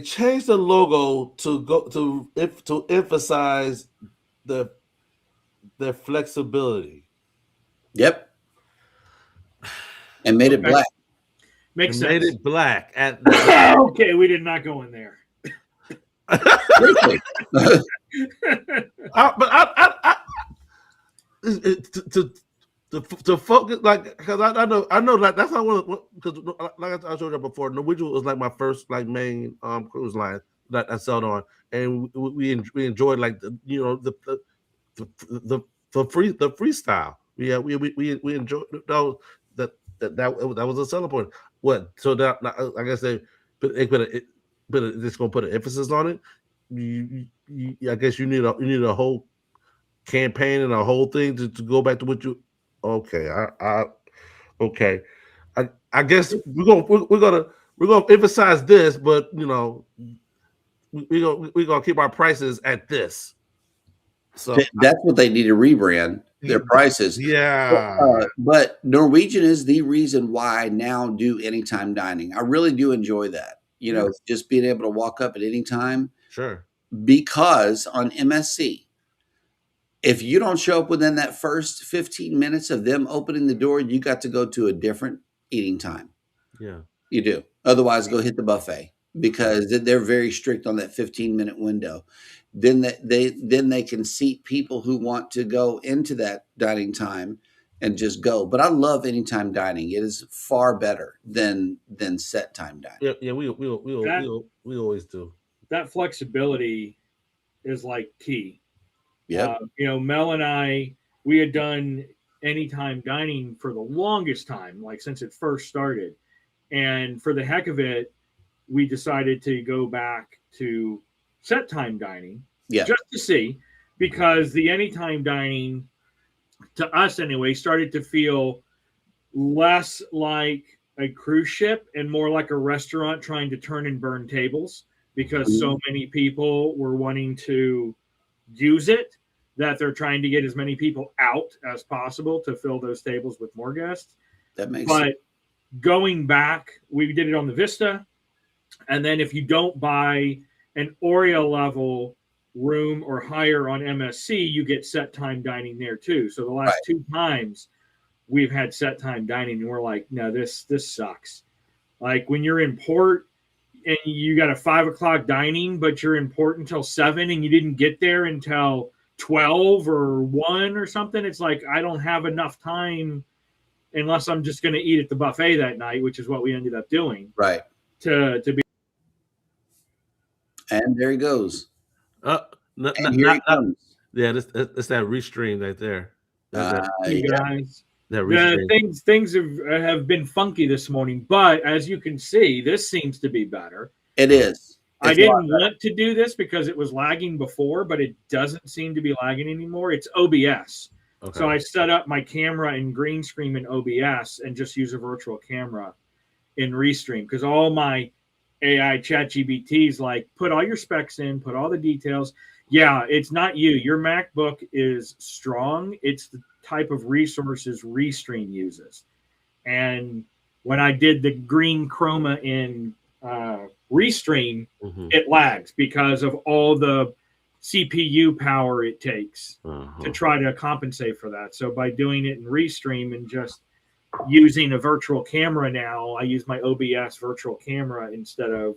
changed the logo to emphasize the flexibility. Yep. And made it black. Makes And made sense. it black. Okay, we did not go in there. To focus, like, because I know like that's not one, because like I showed you before, Norwegian was like my first like main cruise line that I sailed on, and we enjoyed like the the freestyle. Yeah, we enjoyed that was a selling point. What? So now like I said, but it's gonna put an emphasis on it. I guess you need a whole campaign and a whole thing to go back to what you. Okay, okay. I guess we're gonna emphasize this, but we're gonna keep our prices at this. So That's what they need to rebrand their prices. yeah, But Norwegian is the reason why I now do anytime dining. I really do enjoy that. Just being able to walk up at any time. sure. Because on MSC, if you don't show up within that first 15 minutes of them opening the door, you got to go to a different eating time. Yeah. You do. Otherwise, go hit the buffet because they're very strict on that 15-minute window. Then they can seat people who want to go into that dining time and just go. But I love anytime dining. It is far better than set time dining. Yeah, we always do. That flexibility is like key. Yep. Mel and I, we had done anytime dining for the longest time, like since it first started. And for the heck of it, we decided to go back to set time dining just to see, because the anytime dining, to us anyway, started to feel less like a cruise ship and more like a restaurant trying to turn and burn tables, because so many people were wanting to use it that they're trying to get as many people out as possible to fill those tables with more guests. That makes sense. Going back, we did it on the Vista. And then if you don't buy an Oreo level room or higher on MSC, you get set time dining there too. So the last two times we've had set time dining and we're like, no, this sucks. Like when you're in port and you got a 5 o'clock dining, but you're in port until 7 and you didn't get there until 12 or 1 or something. It's like, I don't have enough time unless I'm just going to eat at the buffet that night, which is what we ended up doing. Right. To be. And there he goes. And here he comes. Yeah, it's that restream right there. Guys, that things have been funky this morning, but as you can see, this seems to be better. It is. I didn't want to do this because it was lagging before, but it doesn't seem to be lagging anymore. It's OBS. Okay. So I set up my camera and green screen in OBS and just use a virtual camera in Restream, because all my AI ChatGPT's like, put all your specs in, put all the details. Yeah, it's not you. Your MacBook is strong. It's the type of resources Restream uses. And when I did the green chroma in Restream, it lags because of all the CPU power it takes to try to compensate for that. So by doing it in Restream and just using a virtual camera now, I use my OBS virtual camera instead of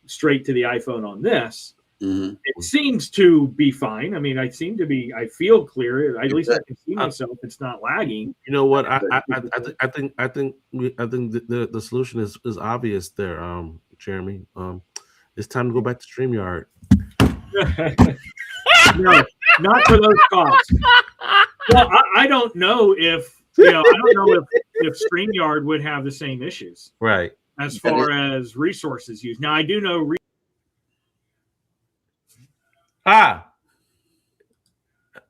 straight to the iPhone on this. It seems to be fine. I mean, I feel clear. At least I can see myself. It's not lagging. You know what? I think the solution is obvious there, Jeremy. It's time to go back to StreamYard. No, not for those costs. Well, I don't know if StreamYard would have the same issues, right? As far as resources used. Now, I do know.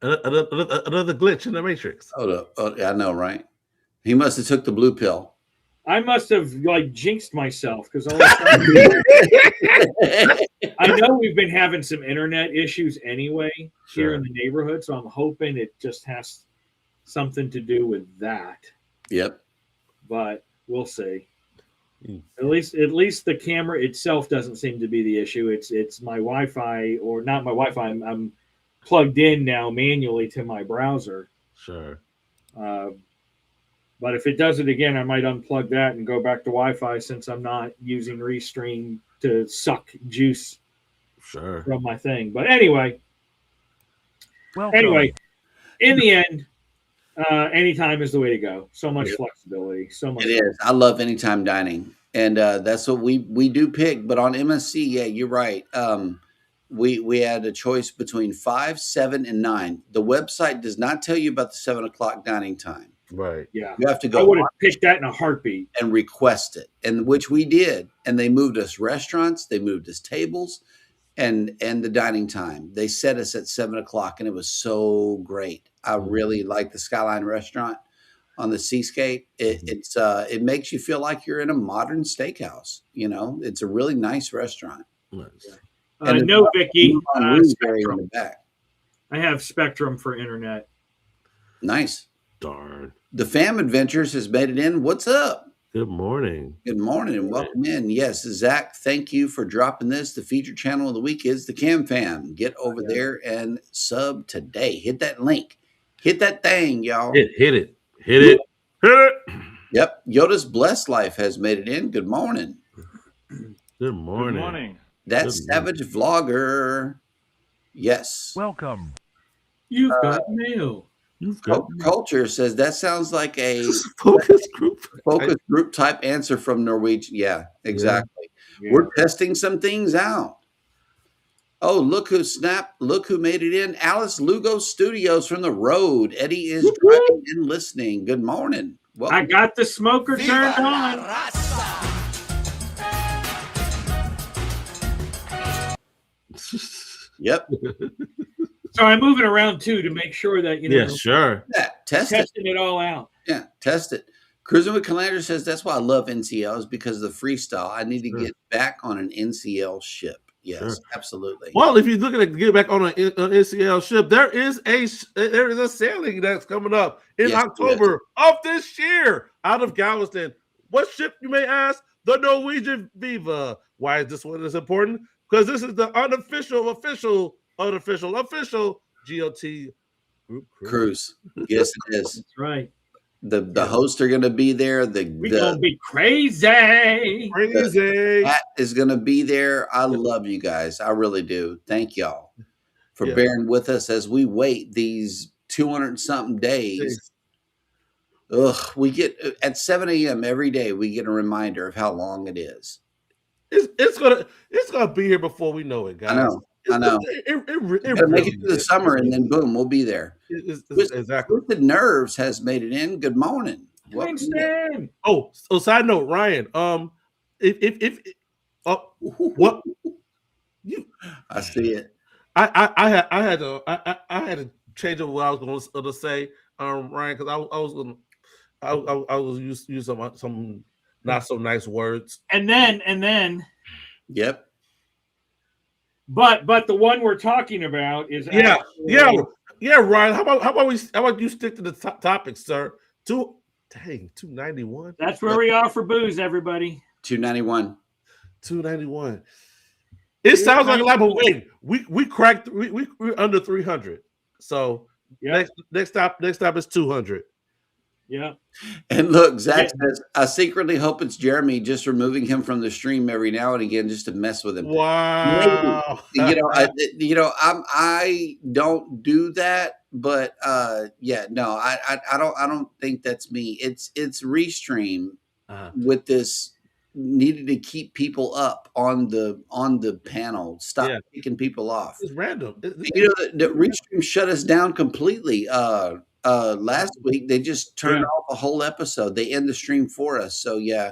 Another glitch in the Matrix. Hold up. Oh, yeah, I know, right? He must have took the blue pill. I must have jinxed myself because I know we've been having some internet issues anyway here in the neighborhood, so I'm hoping it just has something to do with that. Yep. But we'll see. At least the camera itself doesn't seem to be the issue. It's my Wi-Fi, or not my Wi-Fi. I'm plugged in now manually to my browser. Sure. But if it does it again, I might unplug that and go back to Wi-Fi, since I'm not using Restream to suck juice from my thing. But anyway, in the end, anytime is the way to go. So much flexibility. So much. It is. I love anytime dining, and that's what we do pick. But on MSC, yeah, you're right. we had a choice between 5, 7, and 9. The website does not tell you about the 7 o'clock dining time. Right. Yeah. You have to I go would have on picked that in a heartbeat. and request it, and which we did. And they moved us restaurants, they moved us tables, and the dining time. They set us at 7 o'clock, and it was so great. I really like the Skyline Restaurant on the Seascape. It makes you feel like you're in a modern steakhouse. You know, it's a really nice restaurant. Nice. And No, Vicky. area in Spectrum. the back. I have Spectrum for internet. Nice. Darn. The Fam Adventures has made it in. What's up? Good morning. Good morning and welcome in. Yes, Zach, thank you for dropping this. The featured channel of the week is the Cam Fam. Get over there and sub today. Hit that link. Hit that thing, y'all. Hit it. Hit it. Hit it. Yep. Yoda's Blessed Life has made it in. Good morning. Good morning. Good morning. That's Good morning. Savage Vlogger. Yes. Welcome. You've got mail. You've got Culture says that sounds like a focus group. focus group type answer from Norwegian. Yeah, exactly. Yeah. We're testing some things out. Oh, look who snapped. Look who made it in. Alice Lugo Studios from the road. Eddie is driving and listening. Good morning. I Welcome. got the smoker turned on. Yep. So I'm moving around too to make sure that Yeah, sure. Yeah, test it. testing it all out. Yeah, test it. Cruising with Calander says that's why I love NCLs because of the freestyle. I need to get back on an NCL ship. Yes, Sure. absolutely. Well, if you're looking to get back on an NCL ship, there is a sailing that's coming up in Yes, October of this year out of Galveston. What ship, you may ask? The Norwegian Viva. Why is this one is important? Because this is the unofficial GOT group Cruise. Yes, it is. That's right. The hosts are going to be there. We're going to be crazy. Crazy. Pat is going to be there. I love you guys. I really do. Thank y'all for Yeah. bearing with us as we wait these 200 something days. Ugh, we get at 7 a.m. every day. We get a reminder of how long it is. It's gonna be here before we know it, guys. I know. It Gotta make really it through the is. summer, and then boom, we'll be there. Exactly. Twisted Nerves has made it in. Good morning. Welcome in. Winston. Oh, so side note, Ryan. If what you I see it. I had to change up what I was going to say, Ryan, because I was use some not so nice words. And then, Yep. but the one we're talking about is Yeah, actually- Ryan. How about you stick to the topic, sir? 291. That's where we are for booze, everybody. 291. 291. It sounds like a lot, but wait, we cracked we're under 300. So Yeah, next stop is 200. yeah. And look, Zach says, I secretly hope it's Jeremy just removing him from the stream every now and again just to mess with him. Wow. I don't do that, but I don't think that's me. It's Restream with this needed to keep people up on the panel. Stop kicking people off. It's random. The Restream shut us down completely. Last week they just turned off a whole episode. They end the stream for us. So yeah,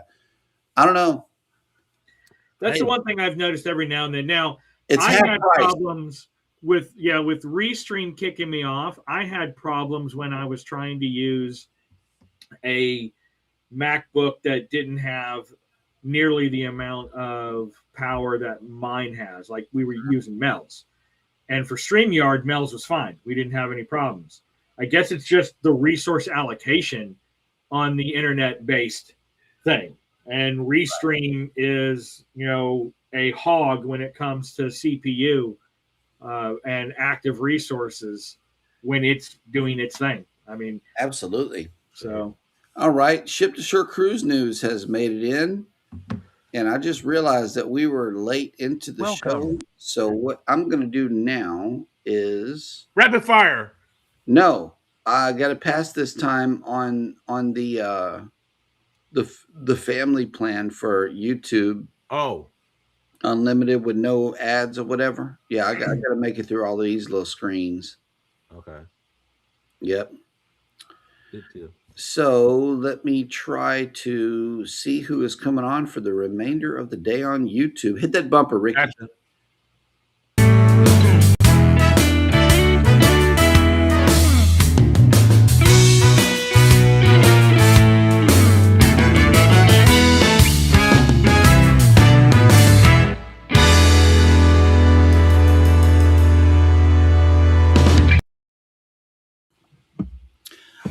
I don't know. That's the one thing I've noticed every now and then. Now It's I half had price. problems with Restream kicking me off. I had problems when I was trying to use a MacBook that didn't have nearly the amount of power that mine has. Like we were using Mel's, and for StreamYard, Mel's was fine. We didn't have any problems. I guess it's just the resource allocation on the internet-based thing. And Restream is, a hog when it comes to CPU and active resources when it's doing its thing. I mean, Absolutely. so. All right. Ship to Shore Cruise News has made it in. And I just realized that we were late into the show. So what I'm going to do now is Rapid fire. no, I got to pass this time on the family plan for YouTube. Oh, Unlimited with no ads or whatever. Yeah, I got to make it through all these little screens. Okay. Yep. Good deal. So let me try to see who is coming on for the remainder of the day on YouTube. Hit that bumper, Ricky. Gotcha.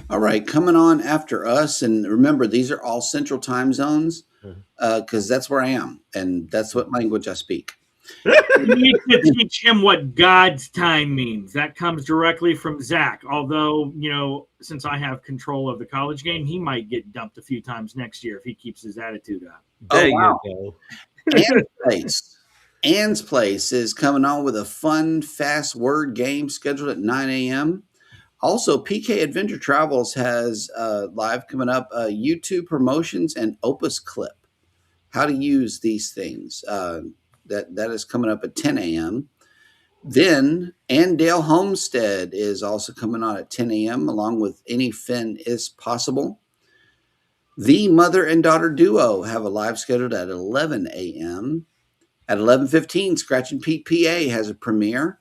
All right, coming on after us, and remember, these are all Central Time zones because that's where I am, and that's what language I speak. You need to teach him what God's time means. That comes directly from Zach. Although, since I have control of the college game, he might get dumped a few times next year if he keeps his attitude up. There wow. you go. Ann's Place is coming on with a fun, fast word game scheduled at 9 a.m. Also, PK Adventure Travels has live coming up YouTube promotions and Opus Clip. How to use these things. That is coming up at 10 a.m. Then Andale Homestead is also coming on at 10 a.m. along with Any Fin Is Possible. The Mother and Daughter Duo have a live scheduled at 11 a.m. At 11:15, Scratch and Pete PA has a premiere.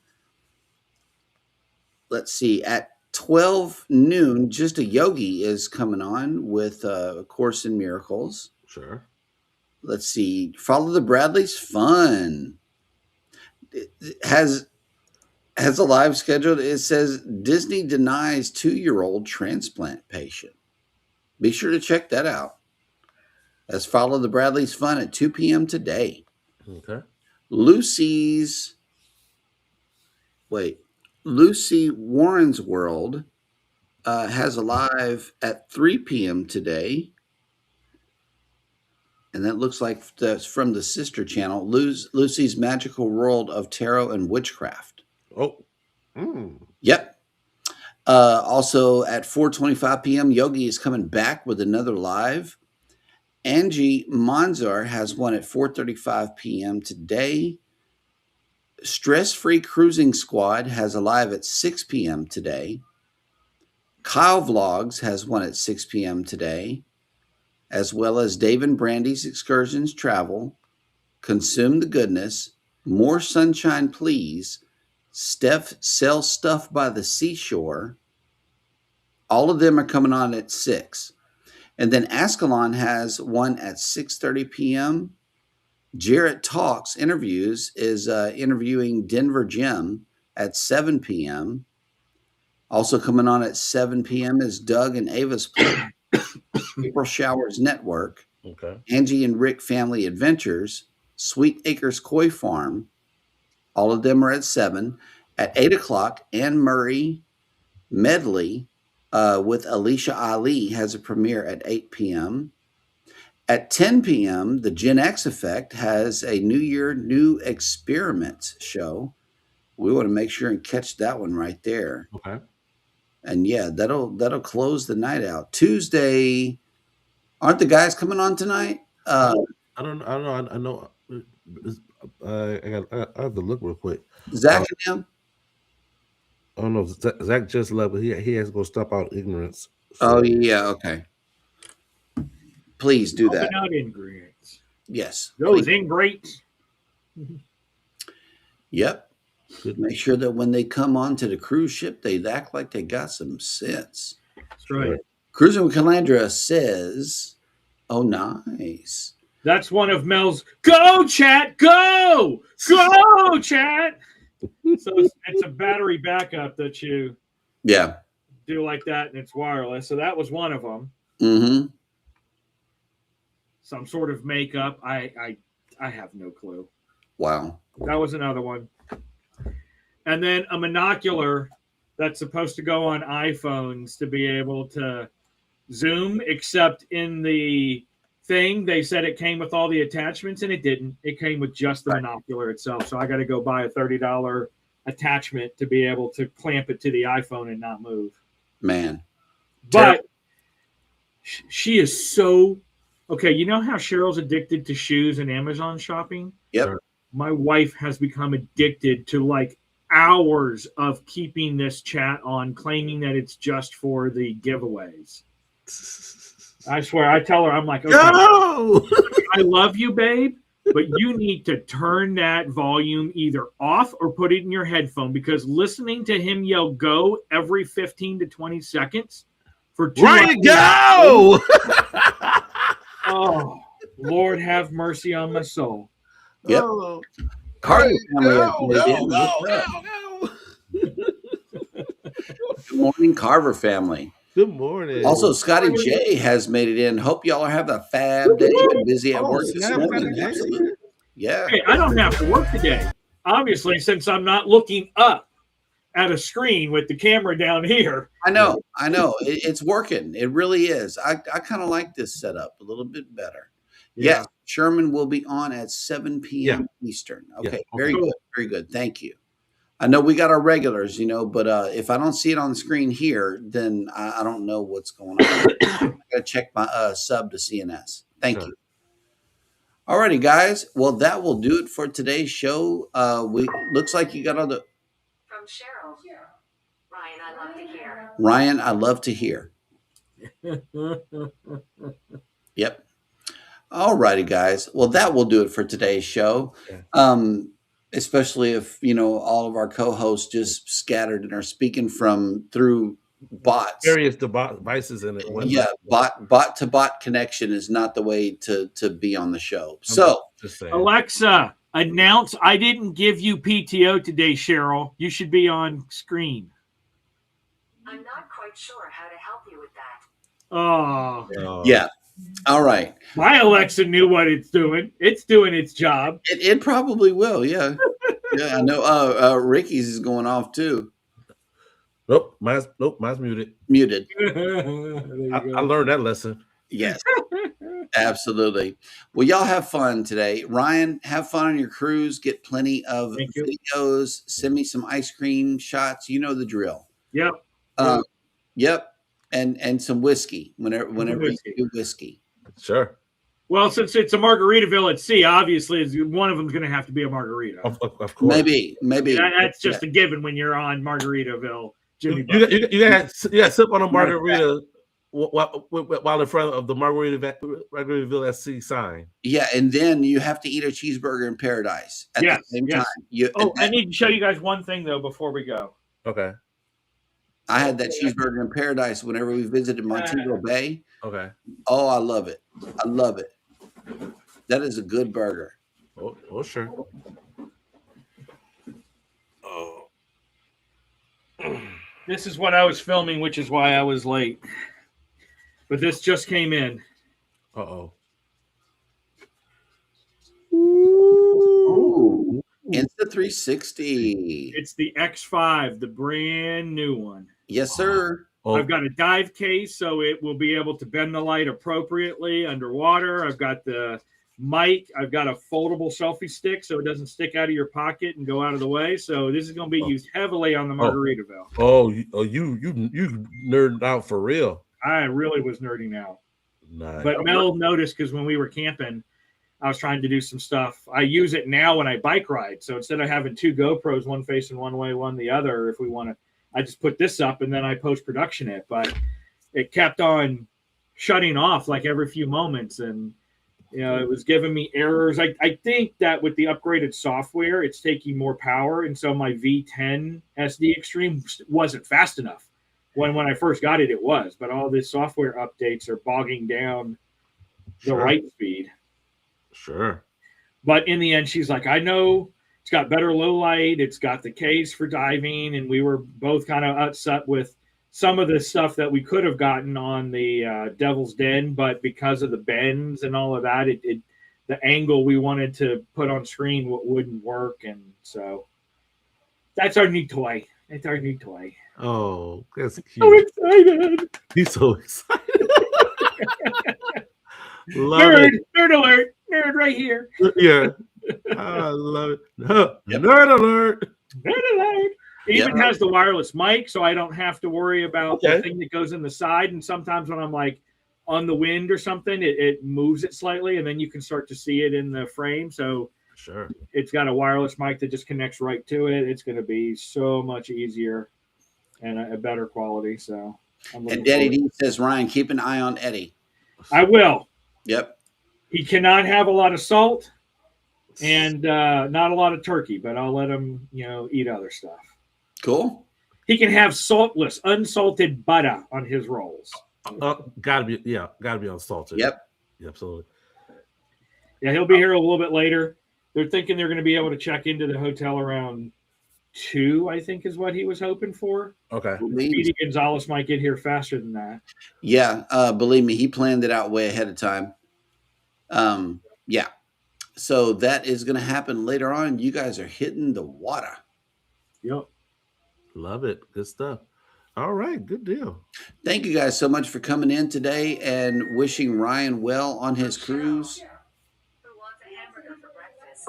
Let's see, at 12 noon, Just a Yogi is coming on with A Course in Miracles. Sure. Let's see, Follow the Bradleys, fun. It has a live scheduled. It says Disney denies 2-year-old transplant patient. Be sure to check that out. That's Follow the Bradleys, fun at 2 p.m. today. Okay. Lucy Warren's World has a live at 3 p.m. today. And that looks like that's from the sister channel, Lucy's Magical World of Tarot and Witchcraft. Oh. Yep. Also at 4:25 p.m., Yogi is coming back with another live. Angie Monzar has one at 4:35 p.m. today. Stress-Free Cruising Squad has a live at 6 p.m. today. Kyle Vlogs has one at 6 p.m. today, as well as Dave and Brandy's Excursions Travel, Consume the Goodness, More Sunshine Please, Steph Sells Stuff by the Seashore. All of them are coming on at 6. And then Ascalon has one at 6:30 p.m. Jarrett Talks Interviews is interviewing Denver Jim at 7 p.m. Also coming on at 7 p.m. is Doug and Ava's Play, April Showers Network, Okay. Angie and Rick Family Adventures, Sweet Acres Koi Farm. All of them are at 7. At 8 o'clock, Anne Murray Medley with Alicia Ali has a premiere at 8 p.m. At 10 p.m., the Gen X Effect has a New Year, New Experiments show. We want to make sure and catch that one right there. Okay. And yeah, that'll close the night out. Tuesday, aren't the guys coming on tonight? I don't know. I know. I have to look real quick. Zach and him? I don't know. Zach just left, but he has to go stop out ignorance. Oh yeah, okay. Please do that. Not ingredients. Yes. Those please. ingrates. Yep. Make sure that when they come onto the cruise ship, they act like they got some sense. That's right. Cruising with Calandra says, "Oh, nice." That's one of Mel's go chat, go chat. So it's a battery backup that you do like that, and it's wireless. So that was one of them. Mm-hmm. Some sort of makeup. I have no clue. Wow. That was another one. And then a monocular that's supposed to go on iPhones to be able to zoom, except in the thing, they said it came with all the attachments, and it didn't. It came with just the monocular itself. So I got to go buy a $30 attachment to be able to clamp it to the iPhone and not move. Man. But she is so... Okay, you know how Cheryl's addicted to shoes and Amazon shopping? Yep. my wife has become addicted to like hours of keeping this chat on, claiming that it's just for the giveaways. I swear, I tell her, I'm like, okay, No! I love you, babe, but you need to turn that volume either off or put it in your headphone, because listening to him yell "go" every 15 to 20 seconds for 2 Ryan, hours. go! Oh, Lord have mercy on my soul. Yep. Oh, Carver Ryan, family has go, made go, in. go, What's go, up? go. Good morning, Carver family. Good morning. Also, Scotty J has made it in. Hope y'all are having a fab day. Been busy at Oh, work this snap, morning. Scotty J. Absolutely. Yeah. Hey, I don't have to work today, obviously, since I'm not looking up at a screen with the camera down here. I know. It's working. It really is. I kind of like this setup a little bit better. Yeah. Yes, Sherman will be on at 7 p.m. Eastern. Okay, very Cool. good. Very good. Thank you. I know we got our regulars, but if I don't see it on the screen here, then I don't know what's going on. I gotta check my sub to CNS. Thank you. All righty, guys. Well, that will do it for today's show. We looks like you got all the From Cheryl. Ryan, I love to hear. Ryan. I love to hear. Yep. All righty, guys. Well, that will do it for today's show. Especially if all of our co-hosts just scattered and are speaking through bots. Various devices in it. Yeah, bot to bot connection is not the way to be on the show. So, just saying. Alexa, announce I didn't give you PTO today, Cheryl. You should be on screen. I'm not quite sure how to help you with that. Oh, yeah. All right. My Alexa knew what it's doing. It's doing its job. It probably will. Yeah. Yeah. I know. Ricky's is going off too. Nope. Mine's muted. Muted. I learned that lesson. Yes. Absolutely. Well, y'all have fun today. Ryan, have fun on your cruise. Get plenty of videos. Send me some ice cream shots. You know the drill. Yep. Yep. And some whiskey whenever you do whiskey. Sure. Well, since it's a Margaritaville at sea, obviously one of them's going to have to be a margarita. Of course. Maybe. That's just a given when you're on Margaritaville. Jimmy, you got sip on a margarita while in front of the Margaritaville at sea sign. Yeah, and then you have to eat a cheeseburger in paradise at the same time. I need to show you guys one thing though before we go. Okay. I had that cheeseburger in paradise whenever we visited Montego Bay. Okay. Oh, I love it. I love it. That is a good burger. Oh sure. Oh. This is what I was filming, which is why I was late. But this just came in. Uh-oh. Ooh. Insta360. It's the X5, the brand new one. Yes, sir. Oh. I've got a dive case, so it will be able to bend the light appropriately underwater. I've got the mic. I've got a foldable selfie stick, so it doesn't stick out of your pocket and go out of the way. So this is going to be used heavily on the Margaritaville. You nerded out for real. I really was nerding out. Nice. But Mel noticed because when we were camping, I was trying to do some stuff. I use it now when I bike ride. So instead of having two GoPros, one facing one way, one the other, if we want to, I just put this up and then I post-production it. But it kept on shutting off like every few moments. And, it was giving me errors. I think that with the upgraded software, it's taking more power. And so my V10 SD Extreme wasn't fast enough. When I first got it, it was. But all the software updates are bogging down the write speed. Sure. But in the end, she's like, I know it's got better low light. It's got the case for diving. And we were both kind of upset with some of the stuff that we could have gotten on the Devil's Den. But because of the bends and all of that, the angle we wanted to put on screen wouldn't work. And so that's our new toy. It's our new toy. Oh, that's cute. I'm excited. He's so excited. Nerd alert. Nerd right here. Yeah. I love it. Nerd alert. Nerd alert. It even has the wireless mic, so I don't have to worry about the thing that goes in the side. And sometimes when I'm like on the wind or something, it moves it slightly, and then you can start to see it in the frame. So Sure. It's got a wireless mic that just connects right to it. It's going to be so much easier and a better quality. So I'm looking And Daddy forward. D says, Ryan, keep an eye on Eddie. I will. Yep. He cannot have a lot of salt and not a lot of turkey, but I'll let him, eat other stuff. Cool. He can have saltless, unsalted butter on his rolls. Gotta be unsalted. Yep. Yeah, absolutely. Yeah, he'll be here a little bit later. They're thinking they're going to be able to check into the hotel around 2, I think is what he was hoping for. Okay. Speedy Gonzalez might get here faster than that. Yeah, believe me, he planned it out way ahead of time. Yeah. So that is going to happen later on. You guys are hitting the water. Yep. Love it. Good stuff. All right. Good deal. Thank you guys so much for coming in today and wishing Ryan well on his cruise. Who wants a hamburger for breakfast?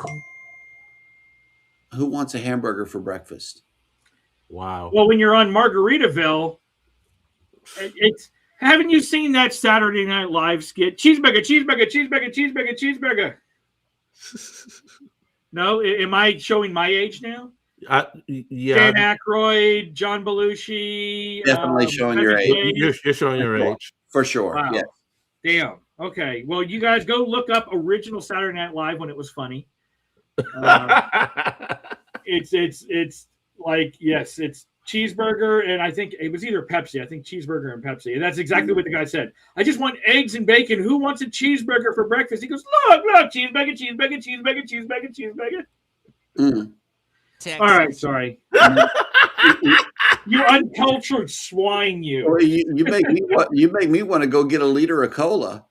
Who wants a hamburger for breakfast? Wow. Well, when you're on Margaritaville, it's haven't you seen that Saturday Night Live skit? Cheeseburger, cheeseburger, cheeseburger, cheeseburger, cheeseburger. No, am I showing my age now? Yeah. Dan Aykroyd, John Belushi. Definitely showing your age. You're showing your age. For sure. Wow. Yeah. Damn. Okay. Well, you guys go look up original Saturday Night Live when it was funny. It's like, yes, it's cheeseburger, and I think it was either Pepsi. I think cheeseburger and Pepsi. And that's exactly what the guy said. I just want eggs and bacon. Who wants a cheeseburger for breakfast? He goes, look, cheeseburger, cheeseburger, cheeseburger, cheeseburger, cheeseburger. Mm. All right, sorry. You uncultured swine, you. Well, you make me want to go get a liter of cola.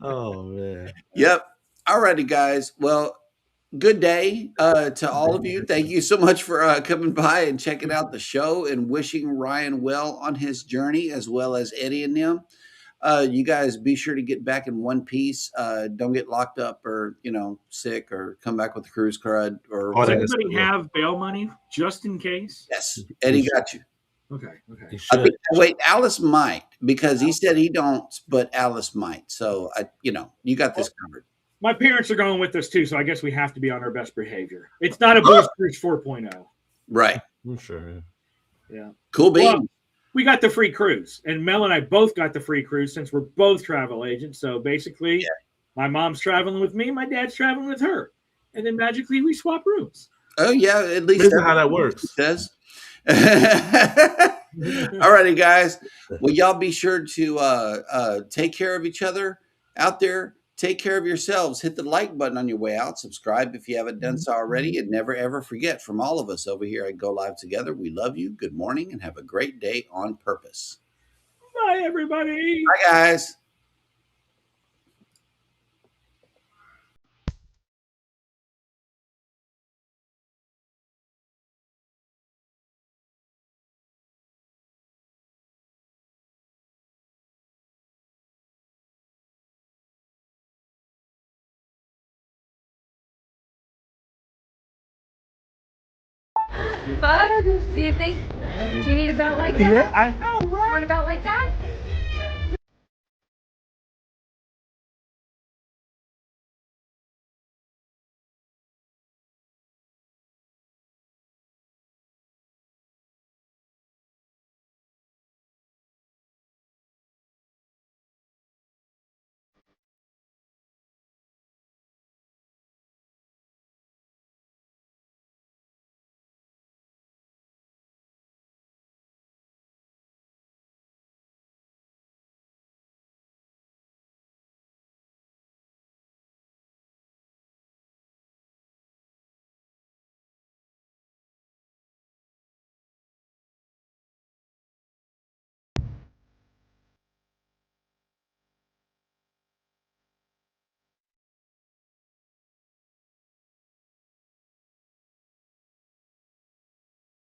Oh man. Yep. All righty, guys. Well, good day to all of you. Thank you so much for coming by and checking out the show and wishing Ryan well on his journey, as well as Eddie and them. You guys be sure to get back in one piece. Don't get locked up or, sick or come back with the cruise crud. Or Does anybody have bail money just in case? Yes, Eddie got you. Okay. Wait, Alice might, because he said he don't, but Alice might. So, you got this covered. My parents are going with us too, so I guess we have to be on our best behavior. It's not a Boost Cruise 4.0. Right. I'm sure. Yeah. Cool beans. Well, we got the free cruise, and Mel and I both got the free cruise since we're both travel agents. So basically, my mom's traveling with me, my dad's traveling with her, and then magically we swap rooms. Oh yeah, at least This is how that works. Says. All righty, guys. Well, y'all be sure to take care of each other out there. Take care of yourselves. Hit the like button on your way out. Subscribe if you haven't done so already. And never, ever forget, from all of us over here at Go Live Together, we love you. Good morning and have a great day on purpose. Bye, everybody. Bye, guys. Bud, do you think? Do you need a belt like that? Yeah, Want a belt like that?